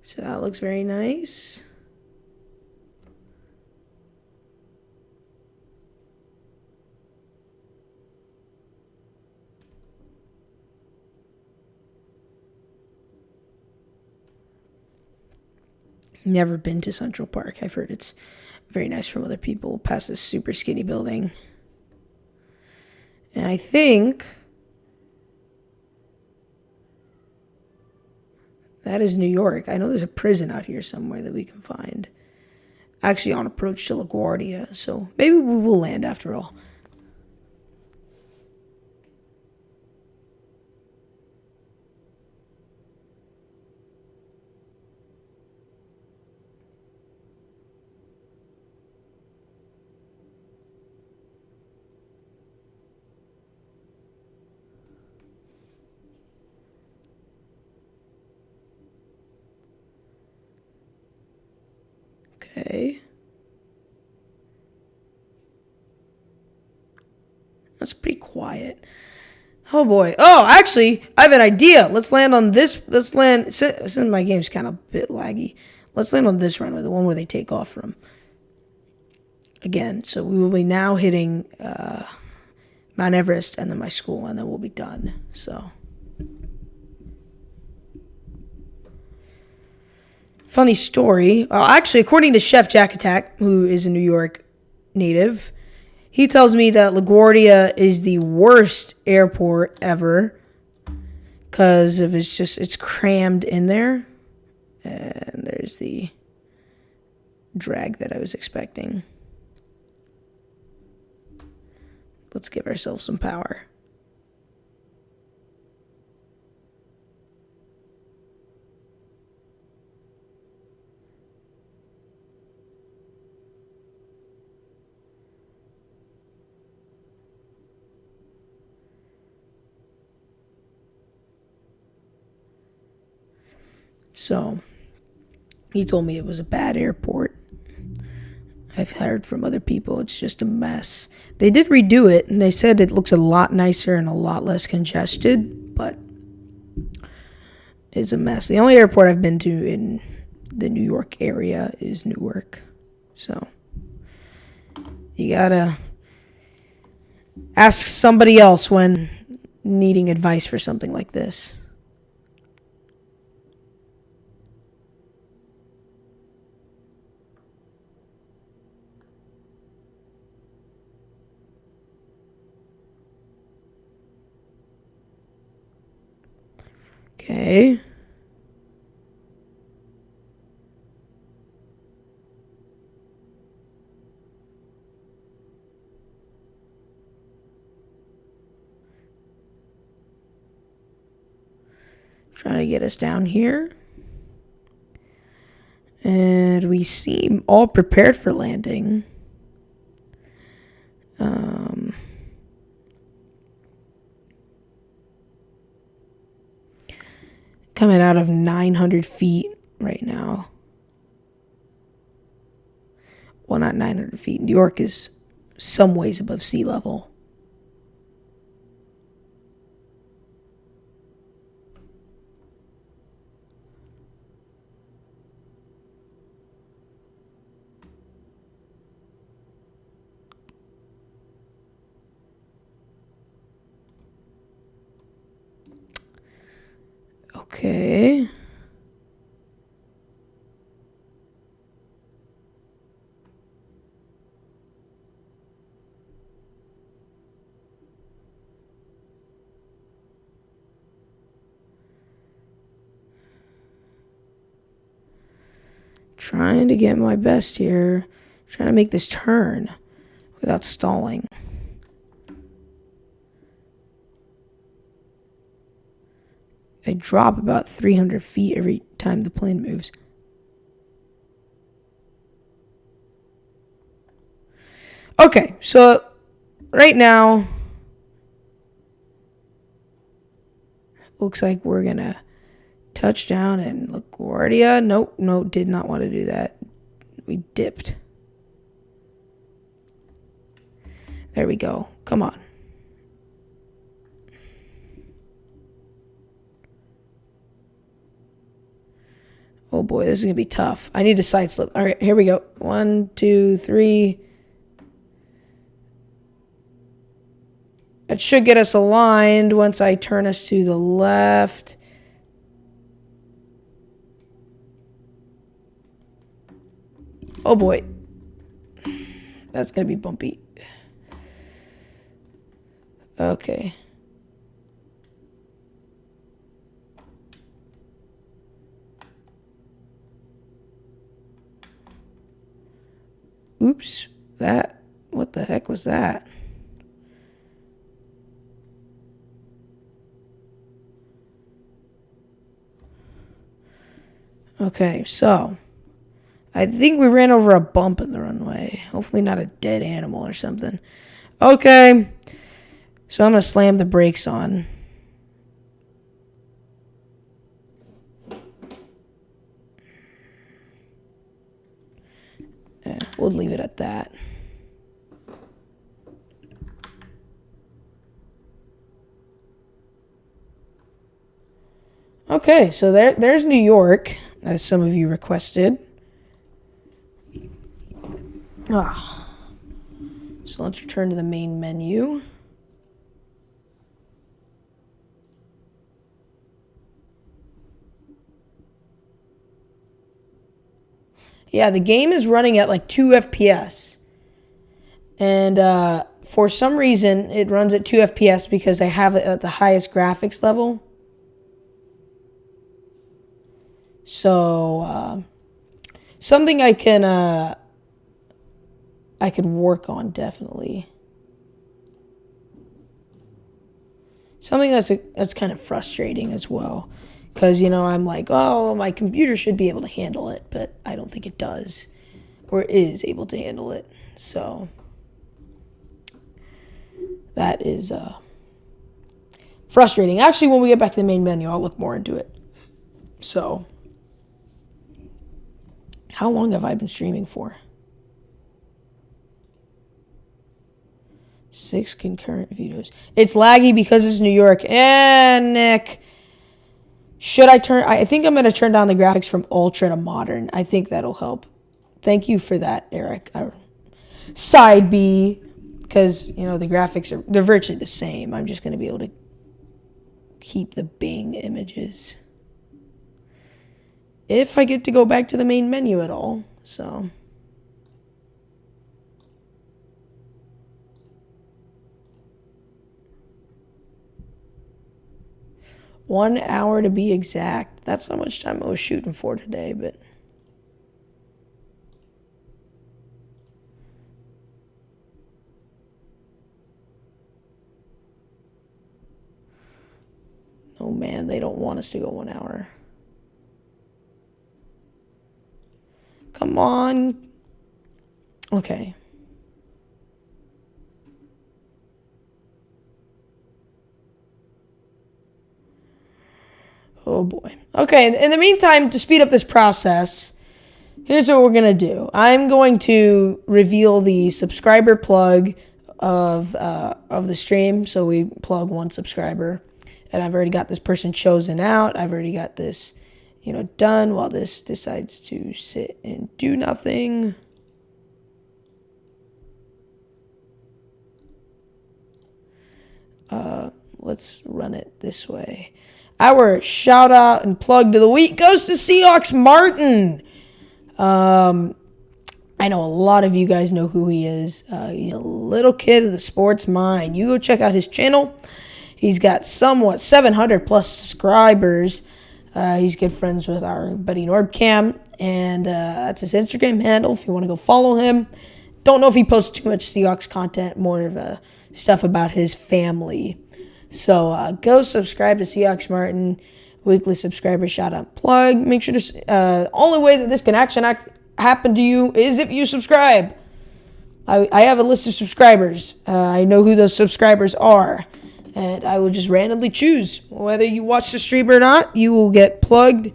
So that looks very nice. Never been to Central Park. I've heard it's very nice from other people. Past this super skinny building. And I think that is New York. I know there's a prison out here somewhere that we can find. Actually on approach to LaGuardia. So maybe we will land after all. Okay. That's pretty quiet. Oh boy. Oh, actually, I have an idea. Let's land on this. Let's land. Since my game's kind of a bit laggy, let's land on this runway, the one where they take off from. Again, so we will be now hitting Mount Everest and then my school, and then we'll be done. So. Funny story. Actually, according to Chef Jack Attack, who is a New York native, he tells me that LaGuardia is the worst airport ever because of it's crammed in there. And there's the drag that I was expecting. Let's give ourselves some power. So, he told me it was a bad airport. I've heard from other people it's just a mess. They did redo it, and they said it looks a lot nicer and a lot less congested, but it's a mess. The only airport I've been to in the New York area is Newark. So, you gotta ask somebody else when needing advice for something like this. Okay. Trying to get us down here. And we seem all prepared for landing. Coming out of 900 feet right now. Well, not 900 feet. New York is some ways above sea level. Okay. Trying to get my best here. Trying to make this turn without stalling. I drop about 300 feet every time the plane moves. Okay, so right now, looks like we're gonna touch down in LaGuardia. Nope, no, did not want to do that. We dipped. There we go. Come on. Oh boy, this is gonna be tough. I need to side slip. All right, here we go. 1, 2, 3. It should get us aligned once I turn us to the left. Oh boy. That's going to be bumpy. Okay. Oops. What the heck was that? Okay, so I think we ran over a bump in the runway. Hopefully not a dead animal or something. Okay, so I'm going to slam the brakes on. Yeah, we'll leave it at that. Okay, so there's New York, as some of you requested. So let's return to the main menu. Yeah, the game is running at like 2 FPS. And for some reason, it runs at 2 FPS because I have it at the highest graphics level. So, something I could work on, definitely. Something that's kind of frustrating as well. Because, I'm like, oh, my computer should be able to handle it, but I don't think it does. Or is able to handle it. So, that is frustrating. Actually, when we get back to the main menu, I'll look more into it. So, how long have I been streaming for? 6 concurrent videos. It's laggy because it's New York. And Nick, should I turn? I think I'm going to turn down the graphics from ultra to modern. I think that'll help. Thank you for that, Eric. Side B, because the graphics they're virtually the same. I'm just going to be able to keep the Bing images if I get to go back to the main menu at all. So. One hour to be exact. That's how much time I was shooting for today, but. Oh man, they don't want us to go 1 hour. Come on. Okay. Oh boy. Okay, in the meantime, to speed up this process, here's what we're going to do. I'm going to reveal the subscriber plug of the stream. So we plug one subscriber. And I've already got this person chosen out. I've already got this, done while this decides to sit and do nothing. Let's run it this way. Our shout out and plug to the week goes to Seahawks Martin. I know a lot of you guys know who he is. He's a little kid with a sports mind. You go check out his channel. He's got somewhat 700 plus subscribers. He's good friends with our buddy Norbcam, and that's his Instagram handle if you want to go follow him. Don't know if he posts too much Seahawks content, more of stuff about his family. So go subscribe to Seahawks Martin, weekly subscriber shout out plug. Make sure to only way that this can actually happen to you is if you subscribe. I have a list of subscribers. I know who those subscribers are, and I will just randomly choose whether you watch the stream or not. You will get plugged.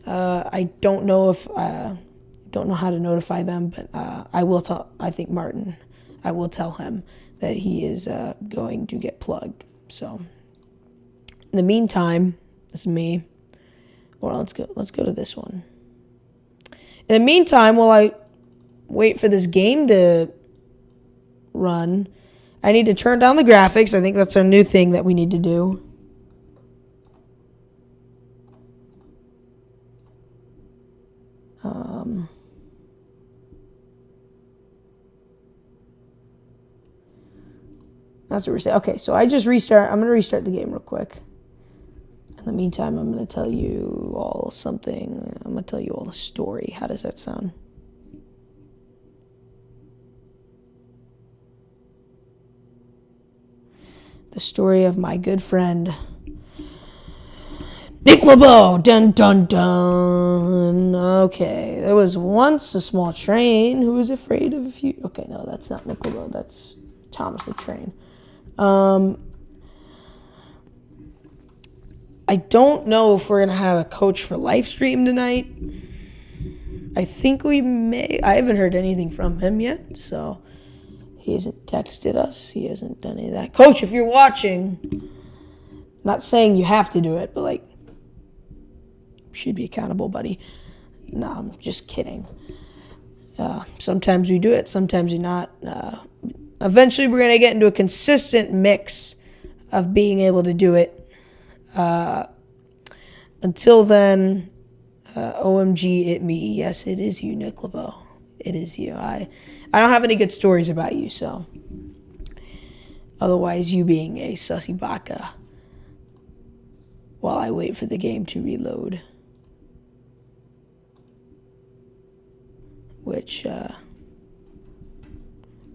I don't know how to notify them, but I will tell. I think Martin. I will tell him that he is going to get plugged. So, in the meantime, this is me. Well, let's go to this one. In the meantime, while I wait for this game to run, I need to turn down the graphics. I think that's our new thing that we need to do. That's what we're saying. Okay, so I just restart. I'm going to restart the game real quick. In the meantime, I'm going to tell you all something. I'm going to tell you all a story. How does that sound? The story of my good friend, Nick LaBow. Dun, dun, dun. Okay, there was once a small train who was afraid of a few... Okay, no, that's not Nick LaBow. That's Thomas the Train. I don't know if we're going to have a Coach for Life stream tonight. I think we may. I haven't heard anything from him yet, so he hasn't texted us. He hasn't done any of that. Coach, if you're watching, not saying you have to do it, but like, you should be accountable, buddy. No, I'm just kidding. Sometimes we do it, sometimes we not. Eventually, we're going to get into a consistent mix of being able to do it. Until then, OMG, it me. Yes, it is you, Nick LaBow. It is you. I don't have any good stories about you, so. Otherwise, you being a sussy baka while I wait for the game to reload. Which,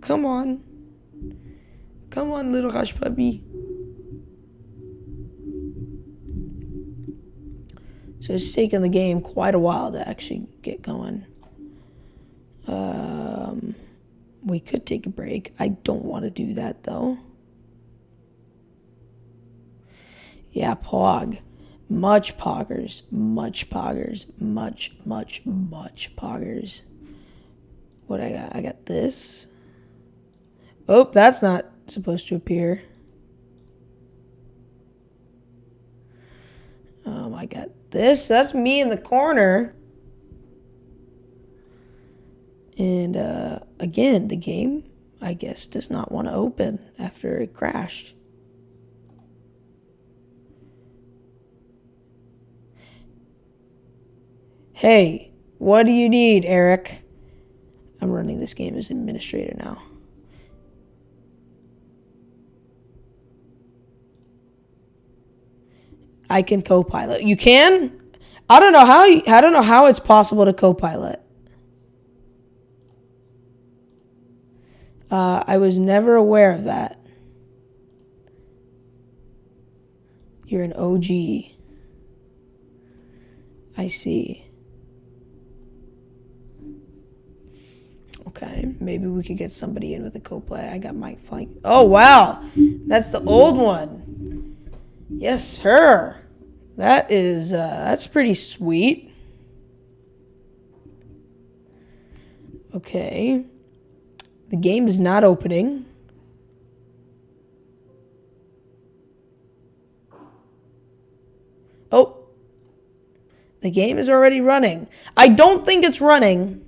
come on. Come on, little hush puppy. So it's taken the game quite a while to actually get going. We could take a break. I don't want to do that, though. Yeah, Pog. Much poggers. Much poggers. Much poggers. What I got? I got this. Oh, that's not supposed to appear. I got this. That's me in the corner. And again, the game, I guess, does not want to open after it crashed. Hey, what do you need, Eric? I'm running this game as administrator now. I can co-pilot. You can? I don't know how it's possible to co-pilot. I was never aware of that. You're an OG. I see. Okay, maybe we could get somebody in with a co-pilot. I got Mike flying. Oh, wow. That's the old one. Yes, sir. That is, that's pretty sweet. Okay. The game is not opening. Oh. The game is already running. I don't think it's running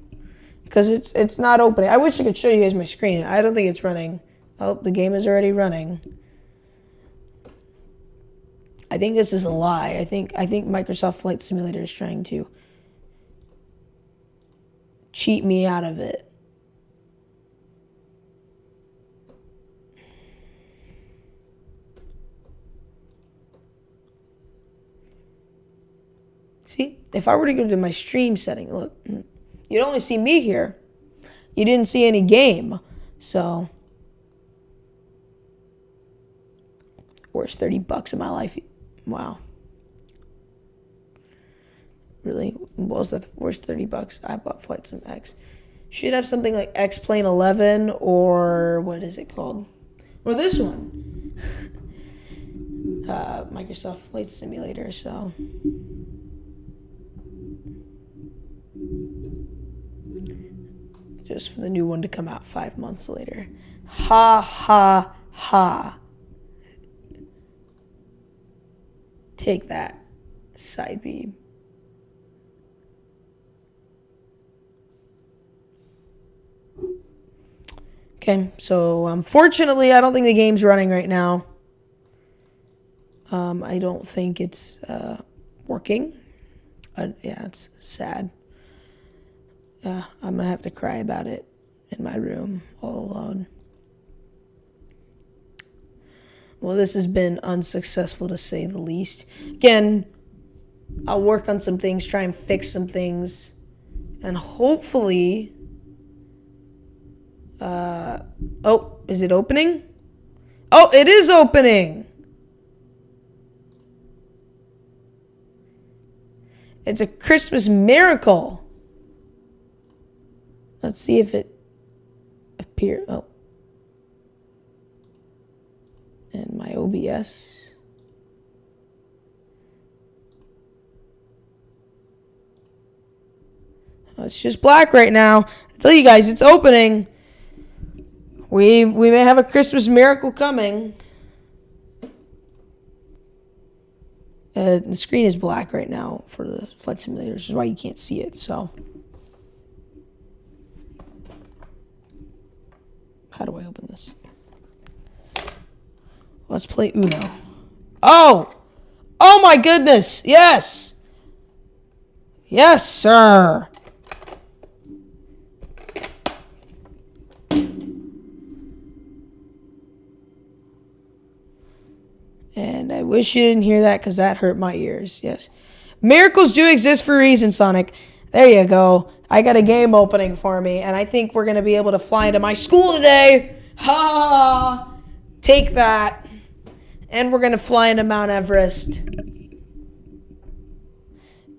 because it's not opening. I wish I could show you guys my screen. I don't think it's running. Oh, the game is already running. I think this is a lie. I think Microsoft Flight Simulator is trying to cheat me out of it. See, if I were to go to my stream setting, look, you'd only see me here. You didn't see any game. So, worst $30 in my life. Wow. Really? What was the worst $30? I bought Flight Sim X. Should have something like X-Plane 11 or what is it called? Or this one. Microsoft Flight Simulator, so. Just for the new one to come out 5 months later. Ha, ha, ha. Take that, side beam. Okay, so unfortunately, I don't think the game's running right now. I don't think it's working. Yeah, it's sad. I'm gonna have to cry about it in my room all alone. Well, this has been unsuccessful to say the least. Again, I'll work on some things, try and fix some things, and hopefully... oh, is it opening? Oh, it is opening! It's a Christmas miracle. Let's see if it appears. Oh. And my OBS. Oh, it's just black right now. I tell you guys, it's opening. We may have a Christmas miracle coming. The screen is black right now for the flight simulator, which is why you can't see it. So, how do I open this? Let's play Uno. Oh! Oh my goodness! Yes! Yes, sir! And I wish you didn't hear that because that hurt my ears. Yes. Miracles do exist for a reason, Sonic. There you go. I got a game opening for me, and I think we're going to be able to fly into my school today. Ha! Take that. And we're going to fly into Mount Everest.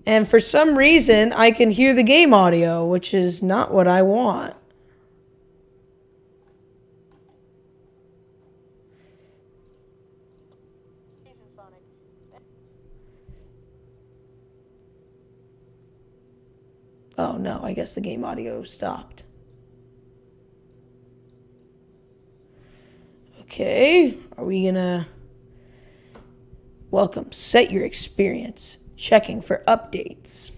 And for some reason, I can hear the game audio, which is not what I want. Oh no, I guess the game audio stopped. Okay, are we gonna... Welcome, set your experience. Checking for updates.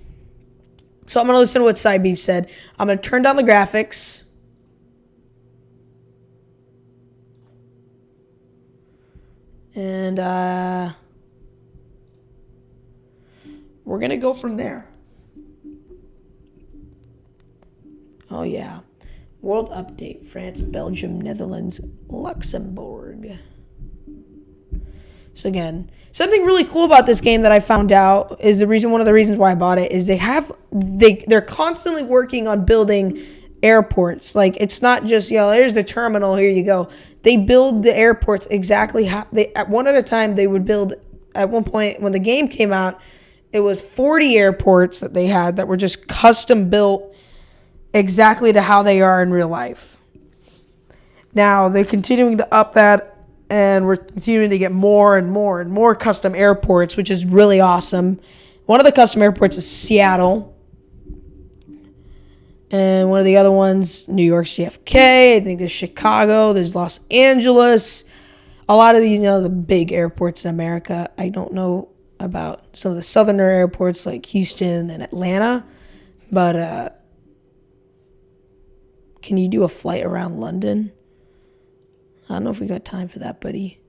So I'm gonna listen to what Cybeef said. I'm gonna turn down the graphics. And we're gonna go from there. Oh yeah. World update. France, Belgium, Netherlands, Luxembourg. So again, something really cool about this game that I found out is one of the reasons why I bought it is they're constantly working on building airports. Like, it's not just, there's the terminal, here you go. They build the airports exactly how at one at a time. They would build, at one point when the game came out, it was 40 airports that they had that were just custom built exactly to how they are in real life. Now they're continuing to up that, and we're continuing to get more and more and more custom airports, which is really awesome. One of the custom airports is Seattle, and one of the other ones, New York JFK. I think there's Chicago, there's Los Angeles. A lot of these, the big airports in America. I don't know about some of the southerner airports like Houston and Atlanta, but can you do a flight around London? I don't know if we got time for that, buddy.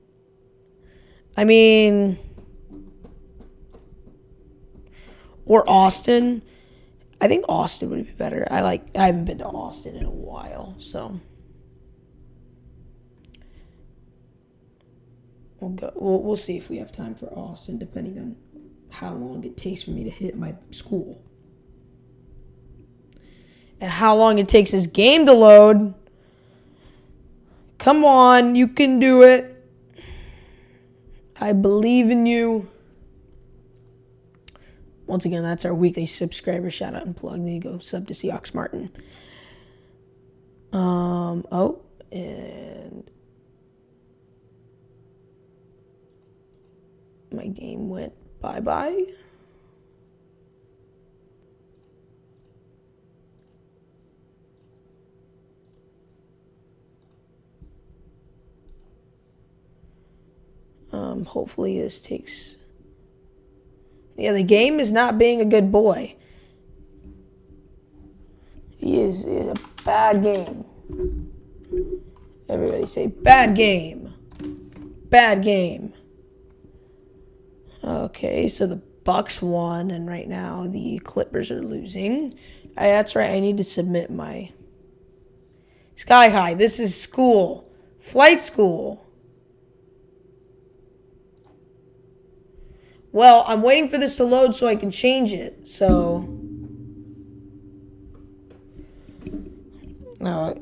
I mean, or Austin. I think Austin would be better. I haven't been to Austin in a while, so we'll see if we have time for Austin, depending on how long it takes for me to hit my school. And how long it takes this game to load. Come on, you can do it. I believe in you. Once again, that's our weekly subscriber shout out and plug. There you go. Sub to Seahawks Martin. And my game went bye-bye. Hopefully this takes... Yeah, the game is not being a good boy. He is a bad game. Everybody say, bad game. Bad game. Okay, so the Bucks won, and right now the Clippers are losing. That's right, I need to submit my... Sky High, this is school. Flight school. Well, I'm waiting for this to load so I can change it, so...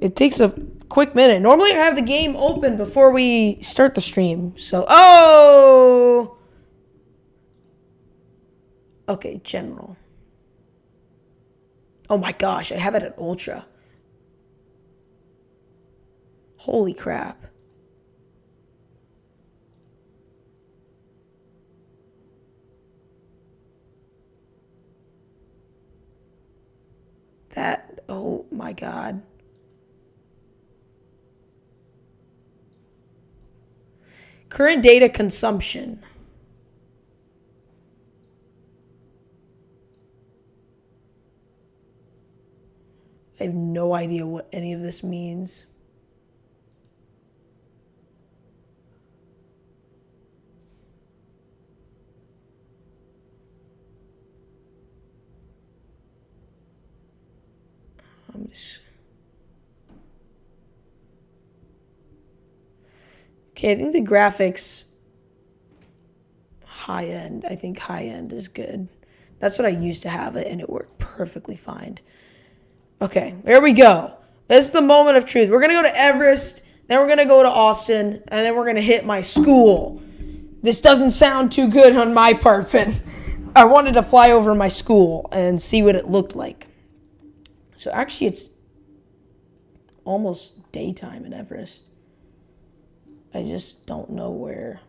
It takes a quick minute. Normally I have the game open before we start the stream, so... Oh! Okay, general. Oh my gosh, I have it at ultra. Holy crap. Oh my god. Current data consumption. I have no idea what any of this means. Okay, I think the graphics high end. I think high end is good. That's what I used to have it, and it worked perfectly fine. Okay, here we go. This is the moment of truth. We're going to go to Everest, then we're going to go to Austin, and then we're going to hit my school. This doesn't sound too good on my part, but I wanted to fly over my school and see what it looked like. So actually, it's almost daytime in Everest. I just don't know where.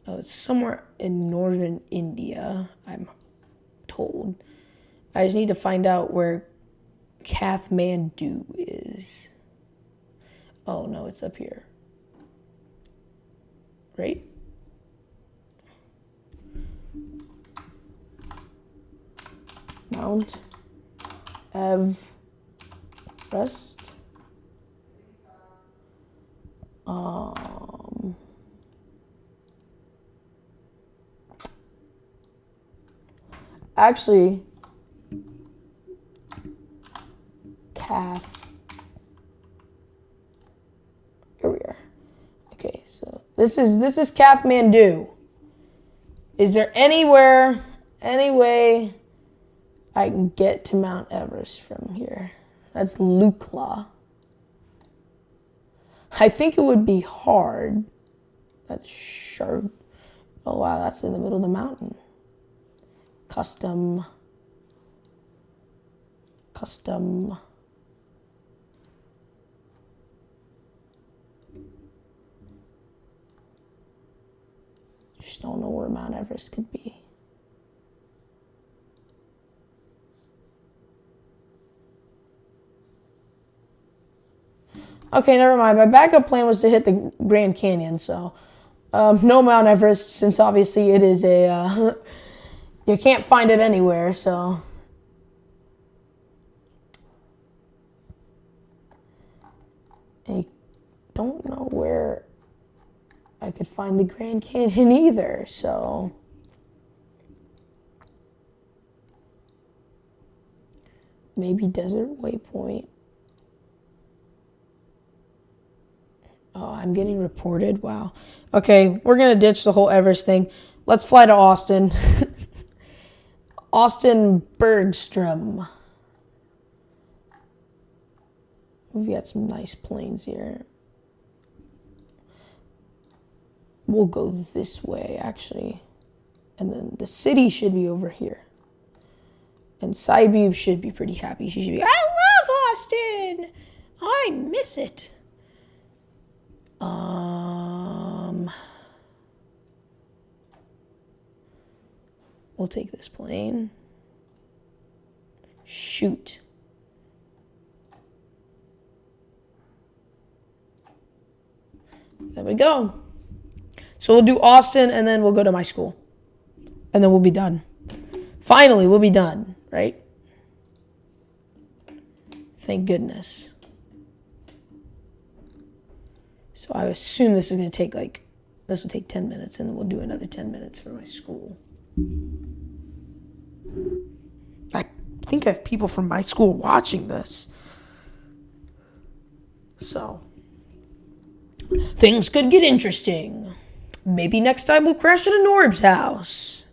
Oh, it's somewhere in northern India, I'm told. I just need to find out where Kathmandu is. Oh, no, it's up here. Right? Mount Everest. Actually, here we are. Okay, so this is Kathmandu. Is there any way I can get to Mount Everest from here? That's Lukla. I think it would be hard. That's sharp. Oh wow, that's in the middle of the mountain. Custom. Just don't know where Mount Everest could be. Okay, never mind. My backup plan was to hit the Grand Canyon, so no Mount Everest, since obviously it is a you can't find it anywhere, so I don't know where I could find the Grand Canyon either, so Maybe desert waypoint. Oh, I'm getting reported. Wow. Okay, we're going to ditch the whole Everest thing. Let's fly to Austin. Austin Bergstrom. We've got some nice planes here. We'll go this way, actually. And then the city should be over here. And Saibib should be pretty happy. She should be, I love Austin! I miss it. We'll take this plane. Shoot. There we go. So we'll do Austin, and then we'll go to my school. And then we'll be done. Finally, we'll be done, right? Thank goodness. So I assume this is going to take this will take 10 minutes, and then we'll do another 10 minutes for my school. I think I have people from my school watching this. So, things could get interesting. Maybe next time we'll crash at a Norb's house.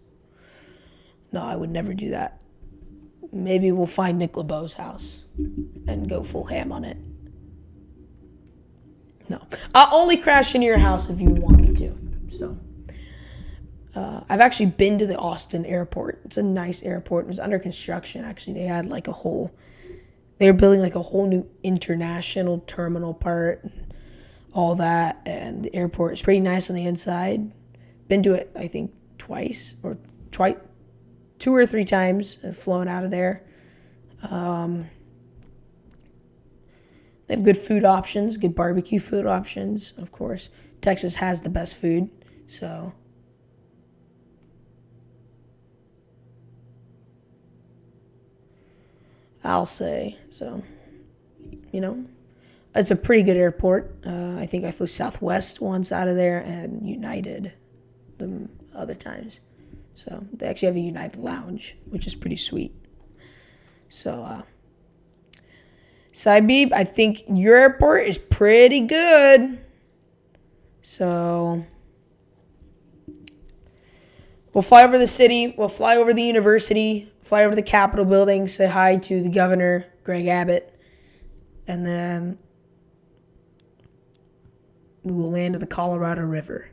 No, I would never do that. Maybe we'll find Nick LaBow's house and go full ham on it. No. I'll only crash into your house if you want me to. So, I've actually been to the Austin airport. It's a nice airport. It was under construction, actually. They had they were building a whole new international terminal part, and all that. And the airport is pretty nice on the inside. Been to it, I think, twice, 2 or 3 times, and flown out of there. They have good food options, good barbecue food options, of course. Texas has the best food, so. I'll say, so, it's a pretty good airport. I think I flew Southwest once out of there and United the other times. So they actually have a United lounge, which is pretty sweet. So, Saibib, I think your airport is pretty good. So we'll fly over the city. We'll fly over the university. Fly over the Capitol building. Say hi to the governor, Greg Abbott. And then we will land at the Colorado River.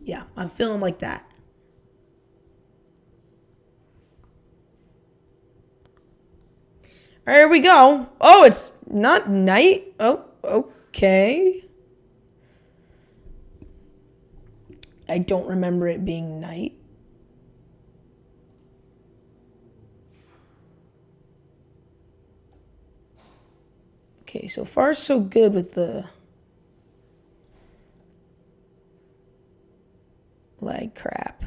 Yeah, I'm feeling like that. All right, here we go. Oh, it's not night. Oh, okay. I don't remember it being night. Okay, so far so good with the lag crap.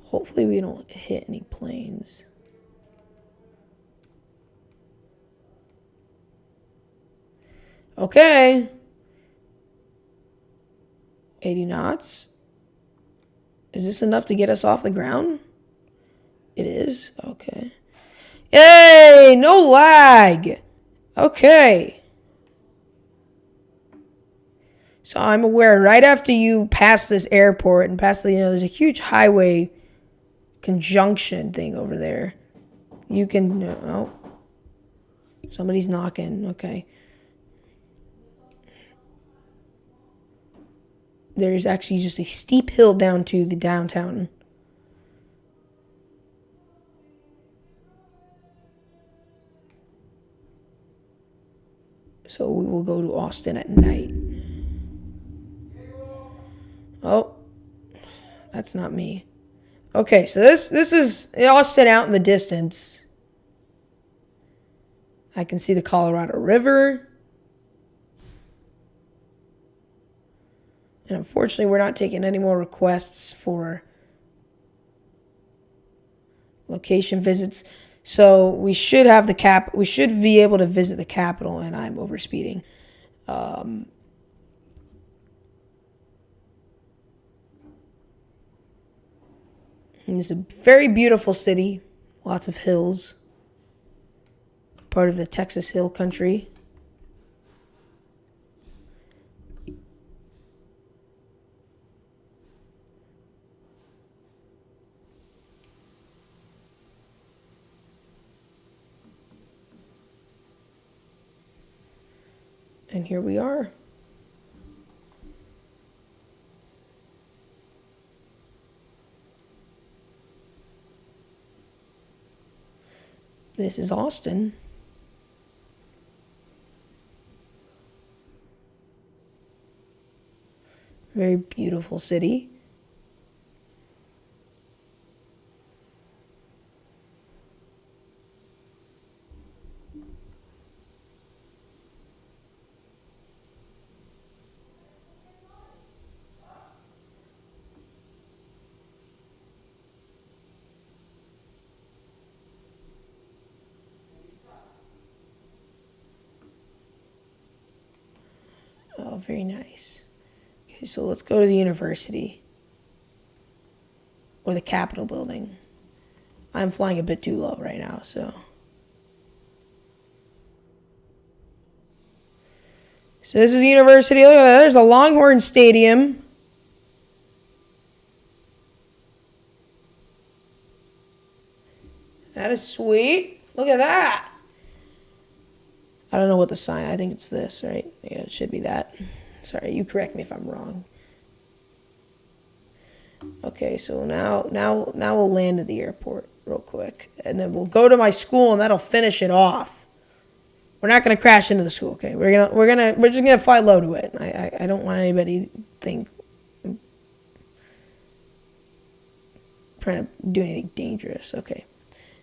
Hopefully we don't hit any planes. Okay. 80 knots. Is this enough to get us off the ground? It is? Okay. Yay! No lag! Okay. So I'm aware right after you pass this airport and pass there's a huge highway conjunction thing over there. You can, oh, somebody's knocking. Okay. There's actually just a steep hill down to the downtown. So we will go to Austin at night. Oh, that's not me. Okay, so this is Austin out in the distance. I can see the Colorado River. And unfortunately, we're not taking any more requests for location visits. So we should have the we should be able to visit the capital, and I'm overspeeding. It's a very beautiful city. Lots of hills. Part of the Texas Hill Country. And here we are. This is Austin. Very beautiful city. Oh, very nice. Okay, so let's go to the university. Or the Capitol building. I'm flying a bit too low right now, so. So this is the university. Look at that. There's a Longhorn Stadium. That is sweet. Look at that. I don't know what the sign, I think it's this, right? Yeah, it should be that. Sorry, you correct me if I'm wrong. Okay, so now we'll land at the airport real quick. And then we'll go to my school and that'll finish it off. We're not gonna crash into the school, okay? We're just gonna fly low to it. I don't want anybody to think I'm trying to do anything dangerous. Okay.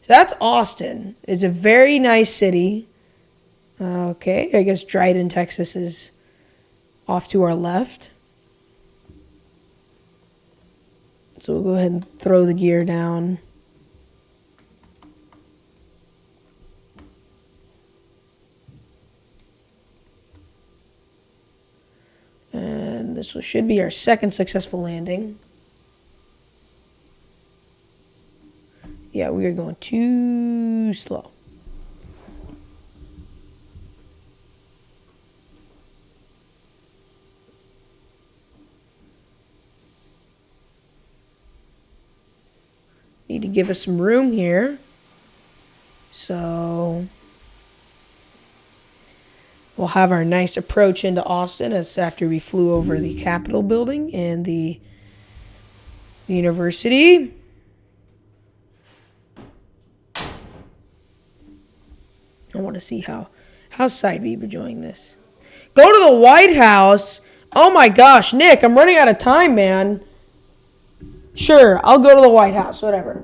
So that's Austin. It's a very nice city. Okay, I guess Dryden, Texas is off to our left. So we'll go ahead and throw the gear down. And this should be our second successful landing. Yeah, we are going too slow. Need to give us some room here. So we'll have our nice approach into Austin as after we flew over the Capitol building and the university. I want to see how's Side B enjoying this. Go to the White House. Oh my gosh, Nick, I'm running out of time, man. Sure, I'll go to the White House, whatever.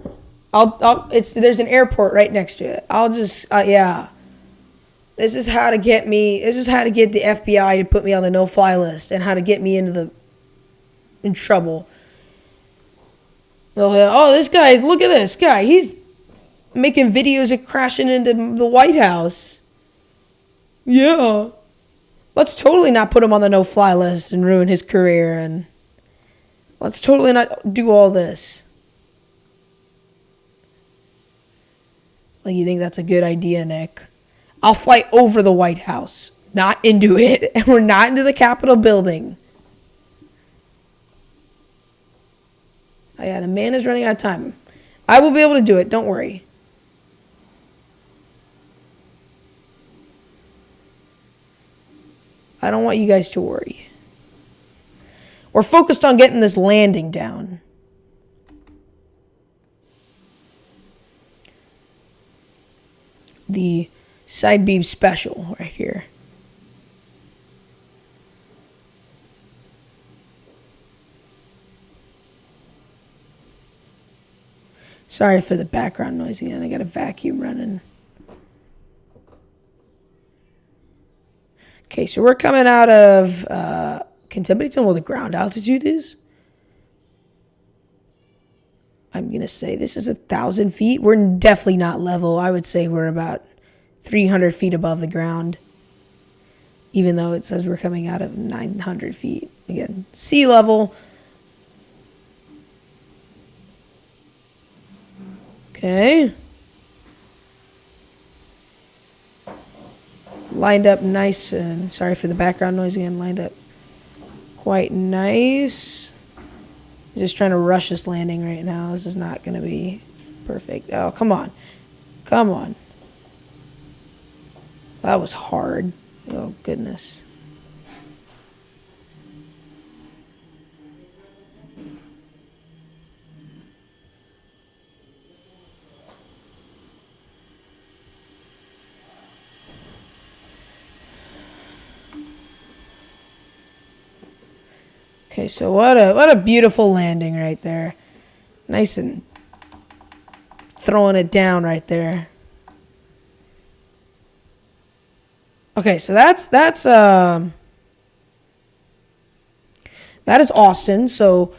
There's an airport right next to it. I'll just, yeah. This is how to get the FBI to put me on the no-fly list and how to get me in trouble. Oh, this guy, look at this guy. He's making videos of crashing into the White House. Yeah. Let's totally not put him on the no-fly list and ruin his career, and let's totally not do all this. Like, you think that's a good idea, Nick? I'll fly over the White House, not into it. And we're not into the Capitol building. Oh, yeah, the man is running out of time. I will be able to do it. Don't worry. I don't want you guys to worry. We're focused on getting this landing down. The side beam special right here. Sorry for the background noise again. I got a vacuum running. Okay, so we're coming out of... can somebody tell me what the ground altitude is? I'm going to say this is 1,000 feet. We're definitely not level. I would say we're about 300 feet above the ground. Even though it says we're coming out of 900 feet. Again, sea level. Okay. Lined up nice. And sorry for the background noise again. Lined up quite nice. Just trying to rush this landing right now. This is not going to be perfect. Oh, come on. Come on. That was hard. Oh, goodness. Okay, so what a beautiful landing right there. Nice and throwing it down right there. Okay, so that is Austin. So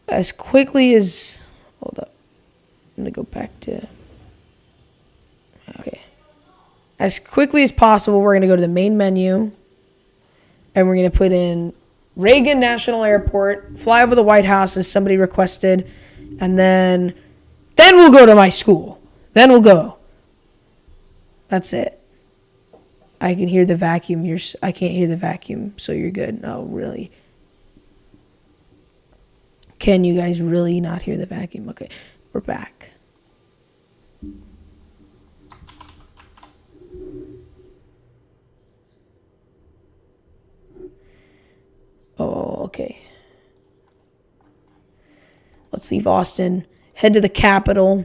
as quickly as, hold up, I'm gonna go back to, okay. As quickly as possible, we're gonna go to the main menu. And we're going to put in Reagan National Airport, fly over the White House as somebody requested, and then we'll go to my school. Then we'll go. That's it. I can hear the vacuum. I can't hear the vacuum, so you're good. Oh, really? Can you guys really not hear the vacuum? Okay, we're back. Oh, okay. Let's leave Austin. Head to the Capitol.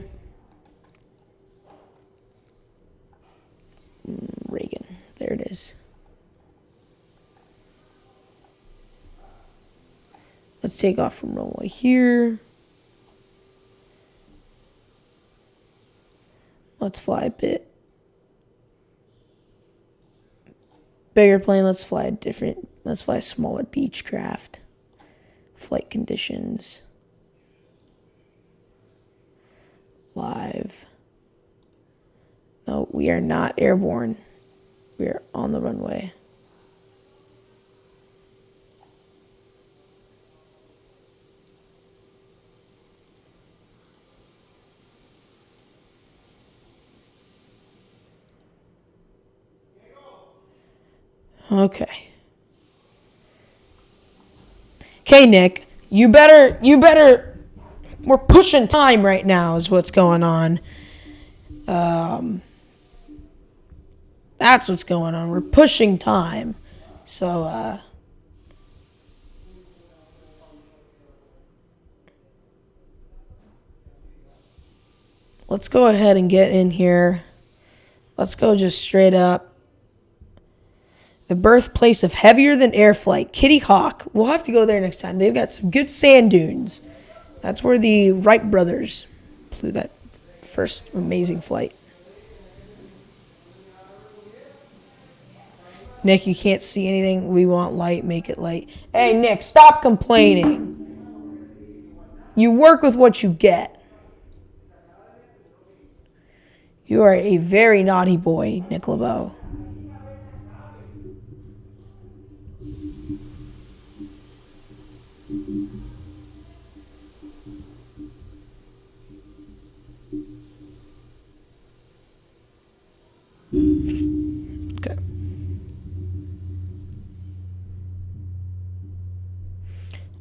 Reagan. There it is. Let's take off from runway here. Let's fly a bit bigger plane. Let's fly a smaller Beechcraft. Flight conditions. Live. No, we are not airborne. We are on the runway. Okay. Okay, Nick, you better, we're pushing time right now is what's going on. That's what's going on. We're pushing time. So, let's go ahead and get in here. Let's go just straight up. The birthplace of heavier than air flight, Kitty Hawk. We'll have to go there next time. They've got some good sand dunes. That's where the Wright brothers flew that first amazing flight. Nick, you can't see anything. We want light. Make it light. Hey, Nick, stop complaining. You work with what you get. You are a very naughty boy, Nick LaBow. Okay.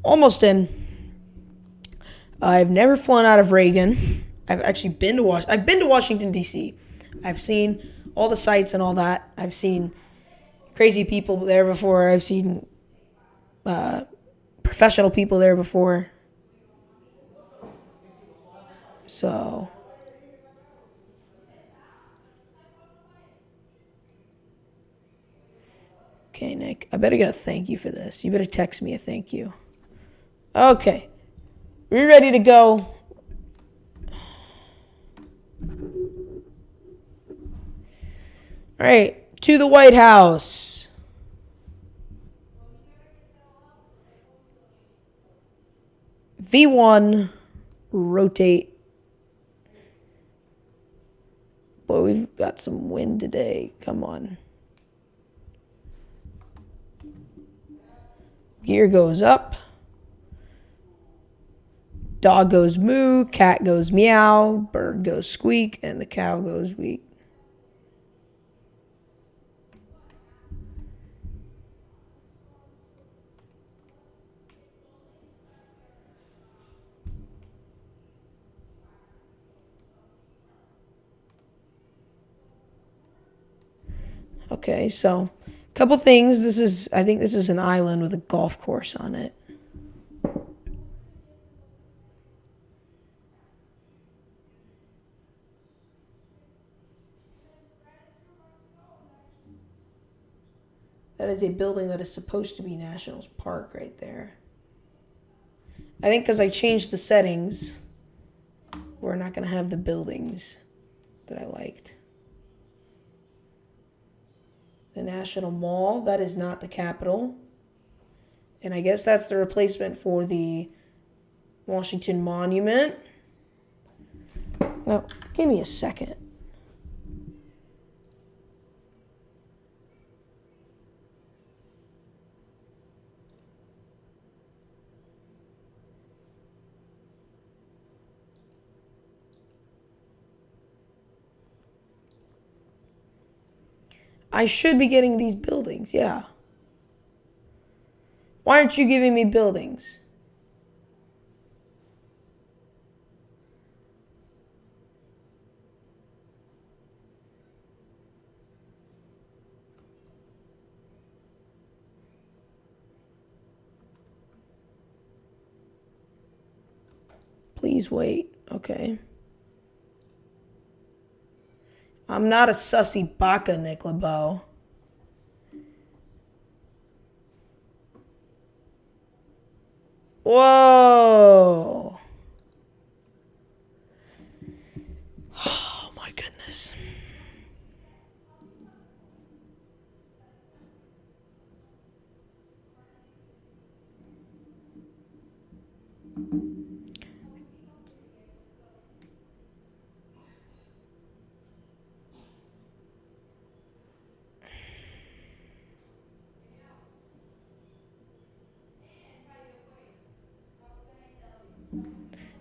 Almost in. I've never flown out of Reagan. I've actually been to I've been to Washington, D.C. I've seen all the sights and all that. I've seen crazy people there before. I've seen professional people there before. So okay, Nick, I better get a thank you for this. You better text me a thank you. Okay. We're ready to go. All right, to the White House. V1, rotate. Boy, we've got some wind today. Come on. Gear goes up. Dog goes moo, cat goes meow, bird goes squeak, and the cow goes weak. Okay, so a couple things. I think this is an island with a golf course on it. That is a building that is supposed to be National Park right there. I think because I changed the settings, we're not going to have the buildings that I liked. The National Mall, that is not the Capitol. And I guess that's the replacement for the Washington Monument. Now, give me a second. I should be getting these buildings, yeah. Why aren't you giving me buildings? Please wait, okay. I'm not a sussy baka, Nick LaBow. Whoa. Oh, my goodness.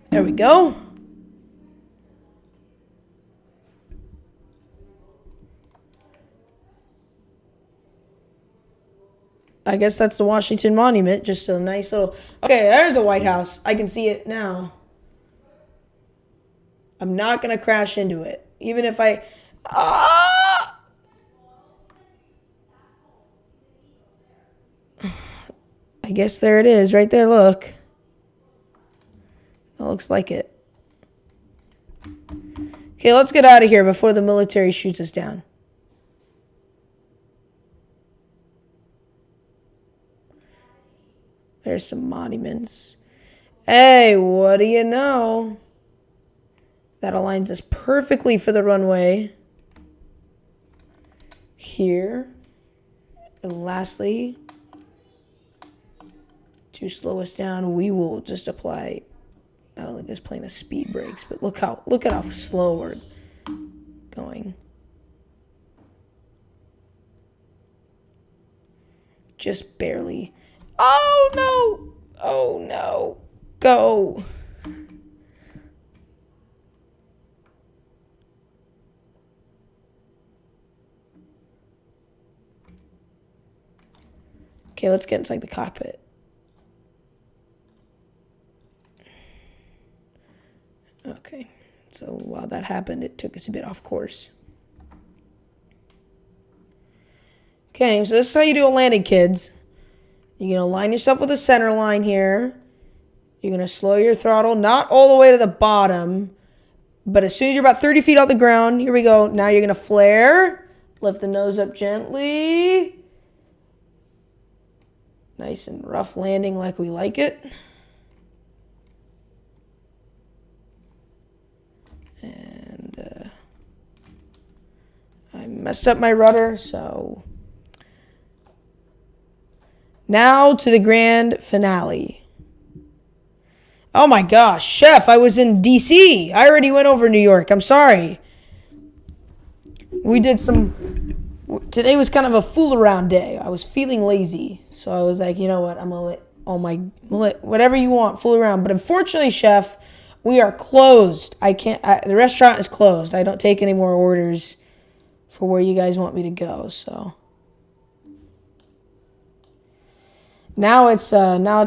There we go. I guess that's the Washington Monument. Just a nice little... Okay, there's a White House. I can see it now. I'm not going to crash into it. Even if I... Ah! I guess there it is. Right there, look. That looks like it. Okay, let's get out of here before the military shoots us down. There's some monuments. Hey, what do you know? That aligns us perfectly for the runway. Here. And lastly, to slow us down, we will just apply... I don't think this plane has speed brakes, but look at how slow we're going. Just barely. Oh no! Oh no! Go! Okay, let's get inside the cockpit. Okay, so while that happened, it took us a bit off course. Okay, so this is how you do a landing, kids. You're going to line yourself with a center line here. You're going to slow your throttle, not all the way to the bottom, but as soon as you're about 30 feet off the ground, here we go. Now you're going to flare, lift the nose up gently. Nice and rough landing like we like it. And I messed up my rudder, so now to the grand finale. Oh my gosh, Chef, I was in DC. I already went over New York. I'm sorry. We did today was kind of a fool around day. I was feeling lazy. So I was like, you know what? I'm going to let whatever you want, fool around. But unfortunately, Chef, we are closed. The restaurant is closed. I don't take any more orders for where you guys want me to go. So now it's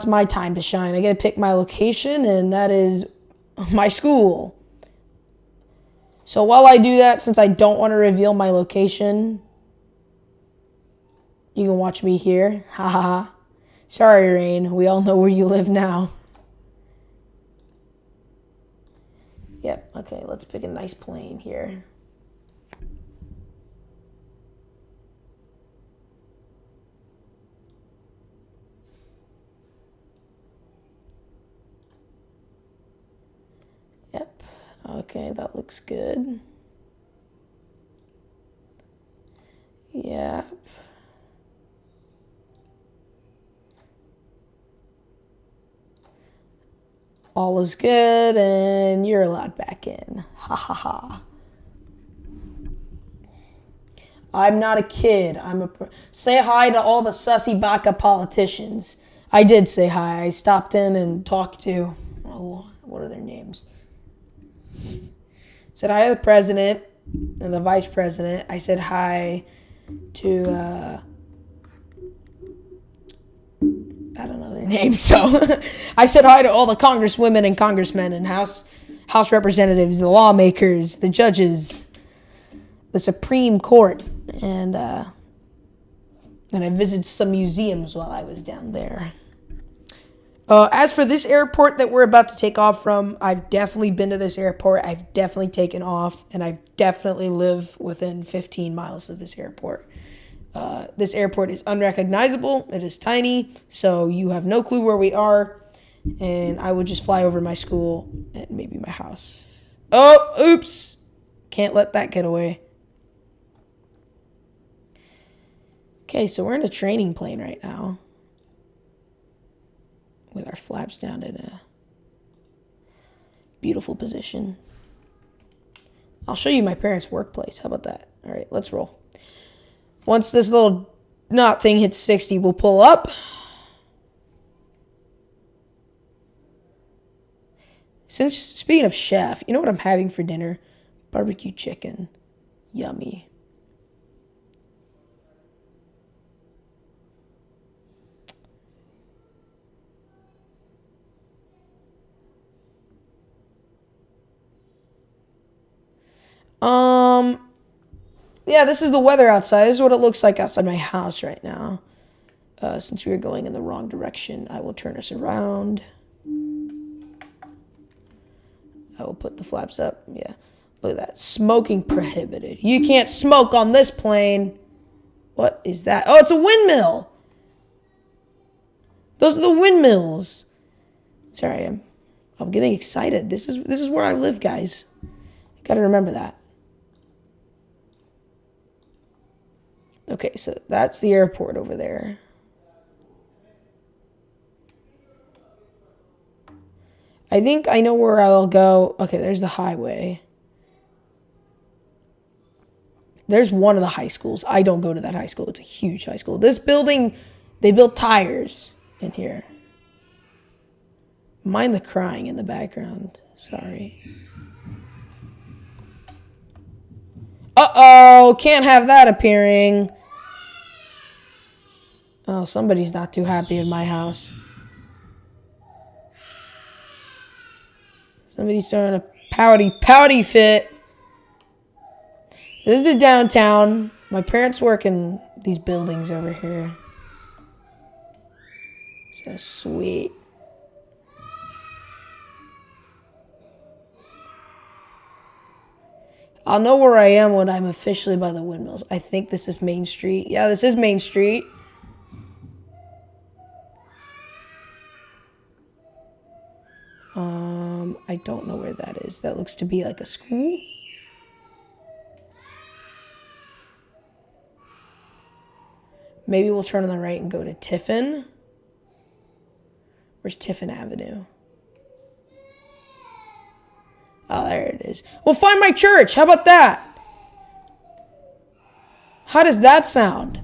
my time to shine. I got to pick my location, and that is my school. So while I do that, since I don't want to reveal my location, you can watch me here. Ha ha ha. Sorry, Rain. We all know where you live now. Yep. Okay, let's pick a nice plane here. Yep. Okay, that looks good. Yep. All is good, and you're allowed back in. Ha ha ha. I'm not a kid. Say hi to all the sussy baka politicians. I did say hi. I stopped in and talked to, what are their names? Said hi to the president and the vice president. I said hi to, I don't know their names, so I said hi to all the congresswomen and congressmen and House representatives, the lawmakers, the judges, the Supreme Court, and I visited some museums while I was down there. As for this airport that we're about to take off from, I've definitely been to this airport. I've definitely taken off, and I definitely live within 15 miles of this airport. This airport is unrecognizable. It is tiny, so you have no clue where we are. And I would just fly over my school and maybe my house. Oh, oops. Can't let that get away. Okay, so we're in a training plane right now. With our flaps down in a beautiful position. I'll show you my parents' workplace. How about that? All right, let's roll. Once this little knot thing hits 60, we'll pull up. Speaking of Chef, you know what I'm having for dinner? Barbecue chicken. Yummy. Yeah, this is the weather outside. This is what it looks like outside my house right now. Since we are going in the wrong direction, I will turn us around. I will put the flaps up. Yeah, look at that. Smoking prohibited. You can't smoke on this plane. What is that? Oh, it's a windmill. Those are the windmills. Sorry, I'm getting excited. This is where I live, guys. Gotta remember that. Okay, so that's the airport over there. I think I know where I'll go. Okay, there's the highway. There's one of the high schools. I don't go to that high school. It's a huge high school. This building, they built tires in here. Mind the crying in the background. Sorry. Uh-oh, can't have that appearing. Oh, somebody's not too happy in my house. Somebody's throwing a pouty fit. This is the downtown. My parents work in these buildings over here. So sweet. I'll know where I am when I'm officially by the windmills. I think this is Main Street. Yeah, this is Main Street. I don't know where that is. That looks to be like a school. Maybe we'll turn on the right and go to Tiffin. Where's Tiffin Avenue? Oh, there it is. Well, find my church. How about that? How does that sound?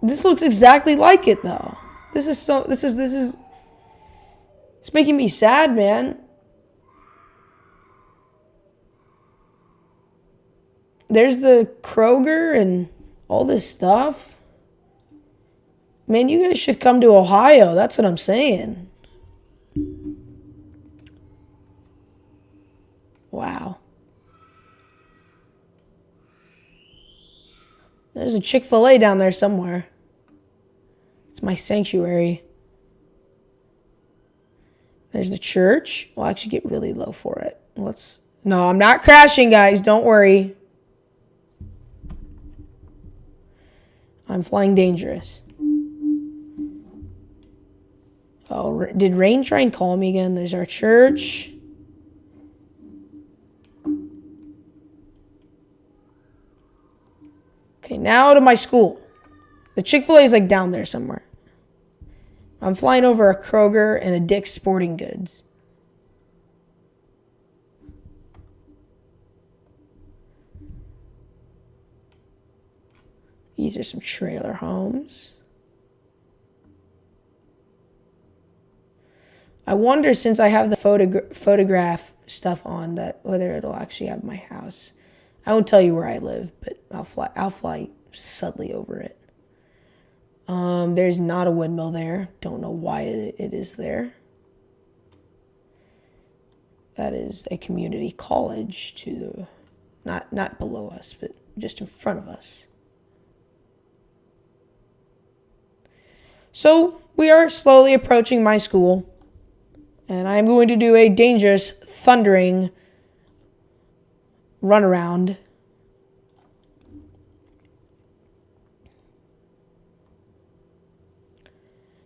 This looks exactly like it, though. It's making me sad, man. There's the Kroger and all this stuff. Man, you guys should come to Ohio. That's what I'm saying. Wow. There's a Chick-fil-A down there somewhere. It's my sanctuary. There's the church. We'll actually get really low for it. No, I'm not crashing, guys. Don't worry. I'm flying dangerous. Oh, did Rain try and call me again? There's our church. Okay, now to my school. The Chick-fil-A is like down there somewhere. I'm flying over a Kroger and a Dick's Sporting Goods. These are some trailer homes. I wonder, since I have the photograph stuff on, that whether it'll actually have my house. I won't tell you where I live, but I'll fly subtly over it. There's not a windmill there. Don't know why it is there. That is a community college to the, not below us, but just in front of us. So we are slowly approaching my school, and I'm going to do a dangerous, thundering runaround.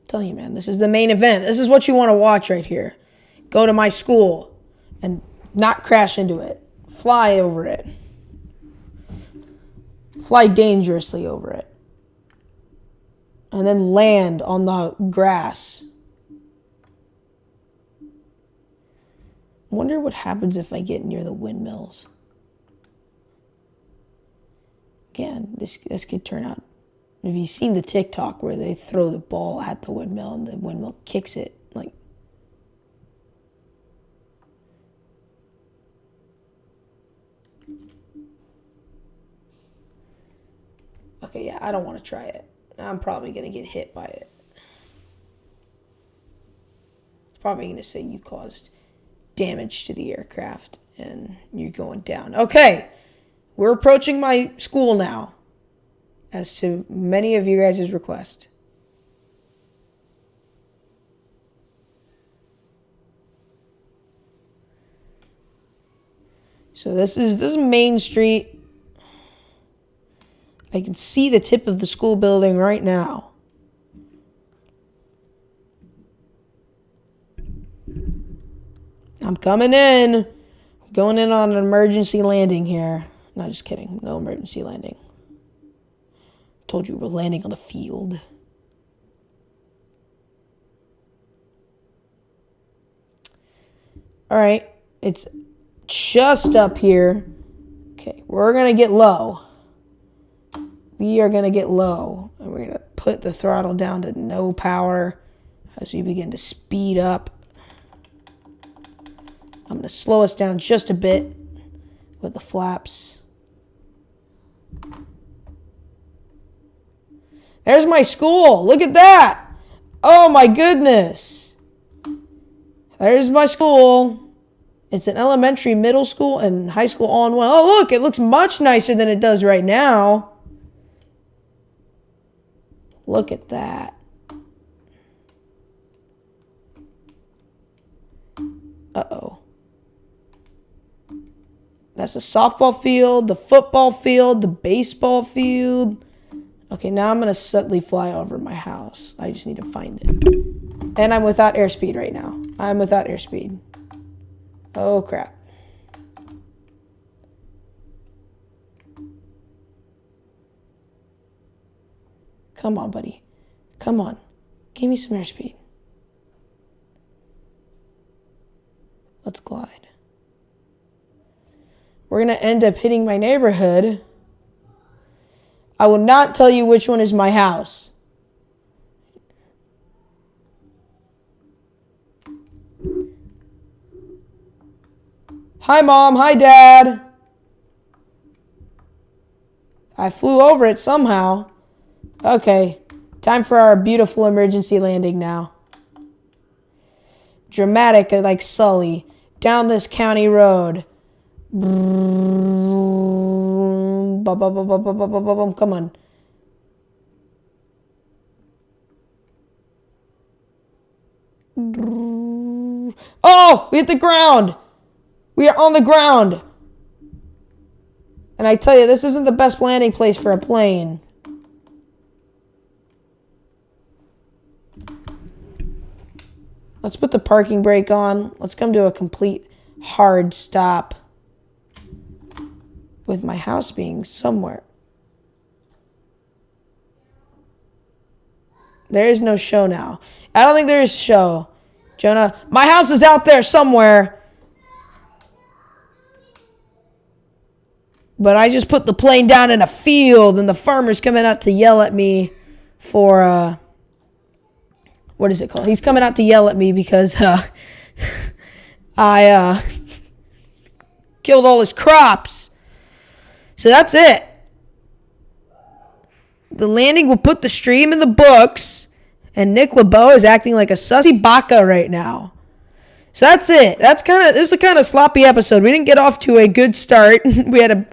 I'm telling you, man, this is the main event. This is what you want to watch right here. Go to my school and not crash into it. Fly over it. Fly dangerously over it. And then land on the grass. Wonder what happens if I get near the windmills. Again, this could turn out. Have you seen the TikTok where they throw the ball at the windmill and the windmill kicks it? Like, okay, yeah, I don't want to try it. I'm probably going to get hit by it. It's probably going to say you caused damage to the aircraft and you're going down. Okay, we're approaching my school now, as to many of you guys' request. So this is Main Street. I can see the tip of the school building right now. I'm coming in. Going in on an emergency landing here. No, just kidding. No emergency landing. Told you we're landing on the field. All right. It's just up here. Okay, we're going to get low. We are going to get low, and we're going to put the throttle down to no power as we begin to speed up. I'm going to slow us down just a bit with the flaps. There's my school. Look at that. Oh, my goodness. There's my school. It's an elementary, middle school, and high school all in one. Oh, look, it looks much nicer than it does right now. Look at that. Uh-oh. That's the softball field, the football field, the baseball field. Okay, now I'm going to subtly fly over my house. I just need to find it. And I'm without airspeed right now. I'm without airspeed. Oh, crap. Come on, buddy. Come on. Give me some airspeed. Let's glide. We're going to end up hitting my neighborhood. I will not tell you which one is my house. Hi, Mom. Hi, Dad. I flew over it somehow. Okay. Time for our beautiful emergency landing now. Dramatic like Sully. Down this county road. Come on. Oh, we hit the ground. We are on the ground. And I tell you, this isn't the best landing place for a plane. Let's put the parking brake on. Let's come to a complete hard stop. With my house being somewhere. There is no show now. I don't think there is show. Jonah, my house is out there somewhere. But I just put the plane down in a field and the farmer's coming out to yell at me for, what is it called? He's coming out to yell at me because, I, killed all his crops. So that's it. The landing will put the stream in the books. And Nick LaBow is acting like a sussy baka right now. So that's it. This is a kind of sloppy episode. We didn't get off to a good start. We had an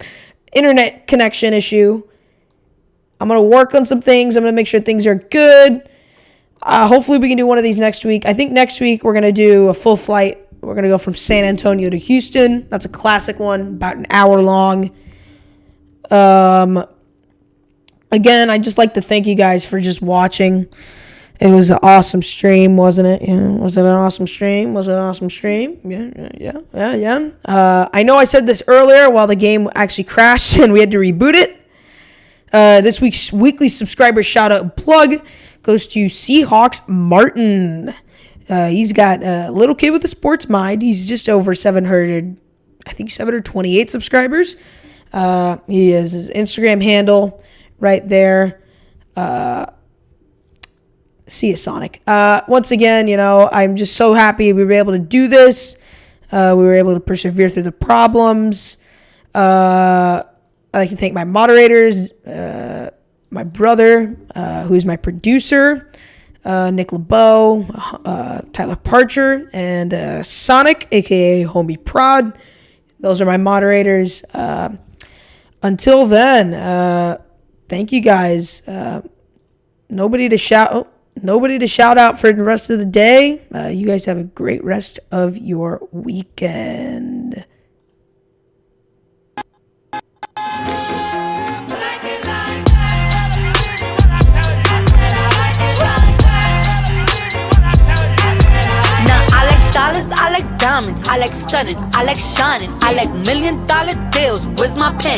internet connection issue. I'm going to work on some things. I'm going to make sure things are good. Hopefully we can do one of these next week. I think next week we're going to do a full flight. We're going to go from San Antonio to Houston. That's a classic one. About an hour long. Again, I'd just like to thank you guys for just watching. It was an awesome stream, wasn't it? Yeah. Was it an awesome stream? Was it an awesome stream? Yeah. I know I said this earlier while the game actually crashed and we had to reboot it. This week's weekly subscriber shout out and plug goes to Seahawks Martin. He's got a little kid with a sports mind. He's just over 728 subscribers. He has his Instagram handle right there. See you, Sonic. Once again, I'm just so happy we were able to do this. We were able to persevere through the problems. I'd like to thank my moderators, my brother, who's my producer, Nick LaBow, Tyler Parcher, and Sonic, a.k.a. Homie Prod. Those are my moderators. Until then, thank you guys. Nobody to shout out for the rest of the day. You guys have a great rest of your weekend. Dollars, I like diamonds, I like stunning, I like shining, I like $1 million deals. Where's my pen?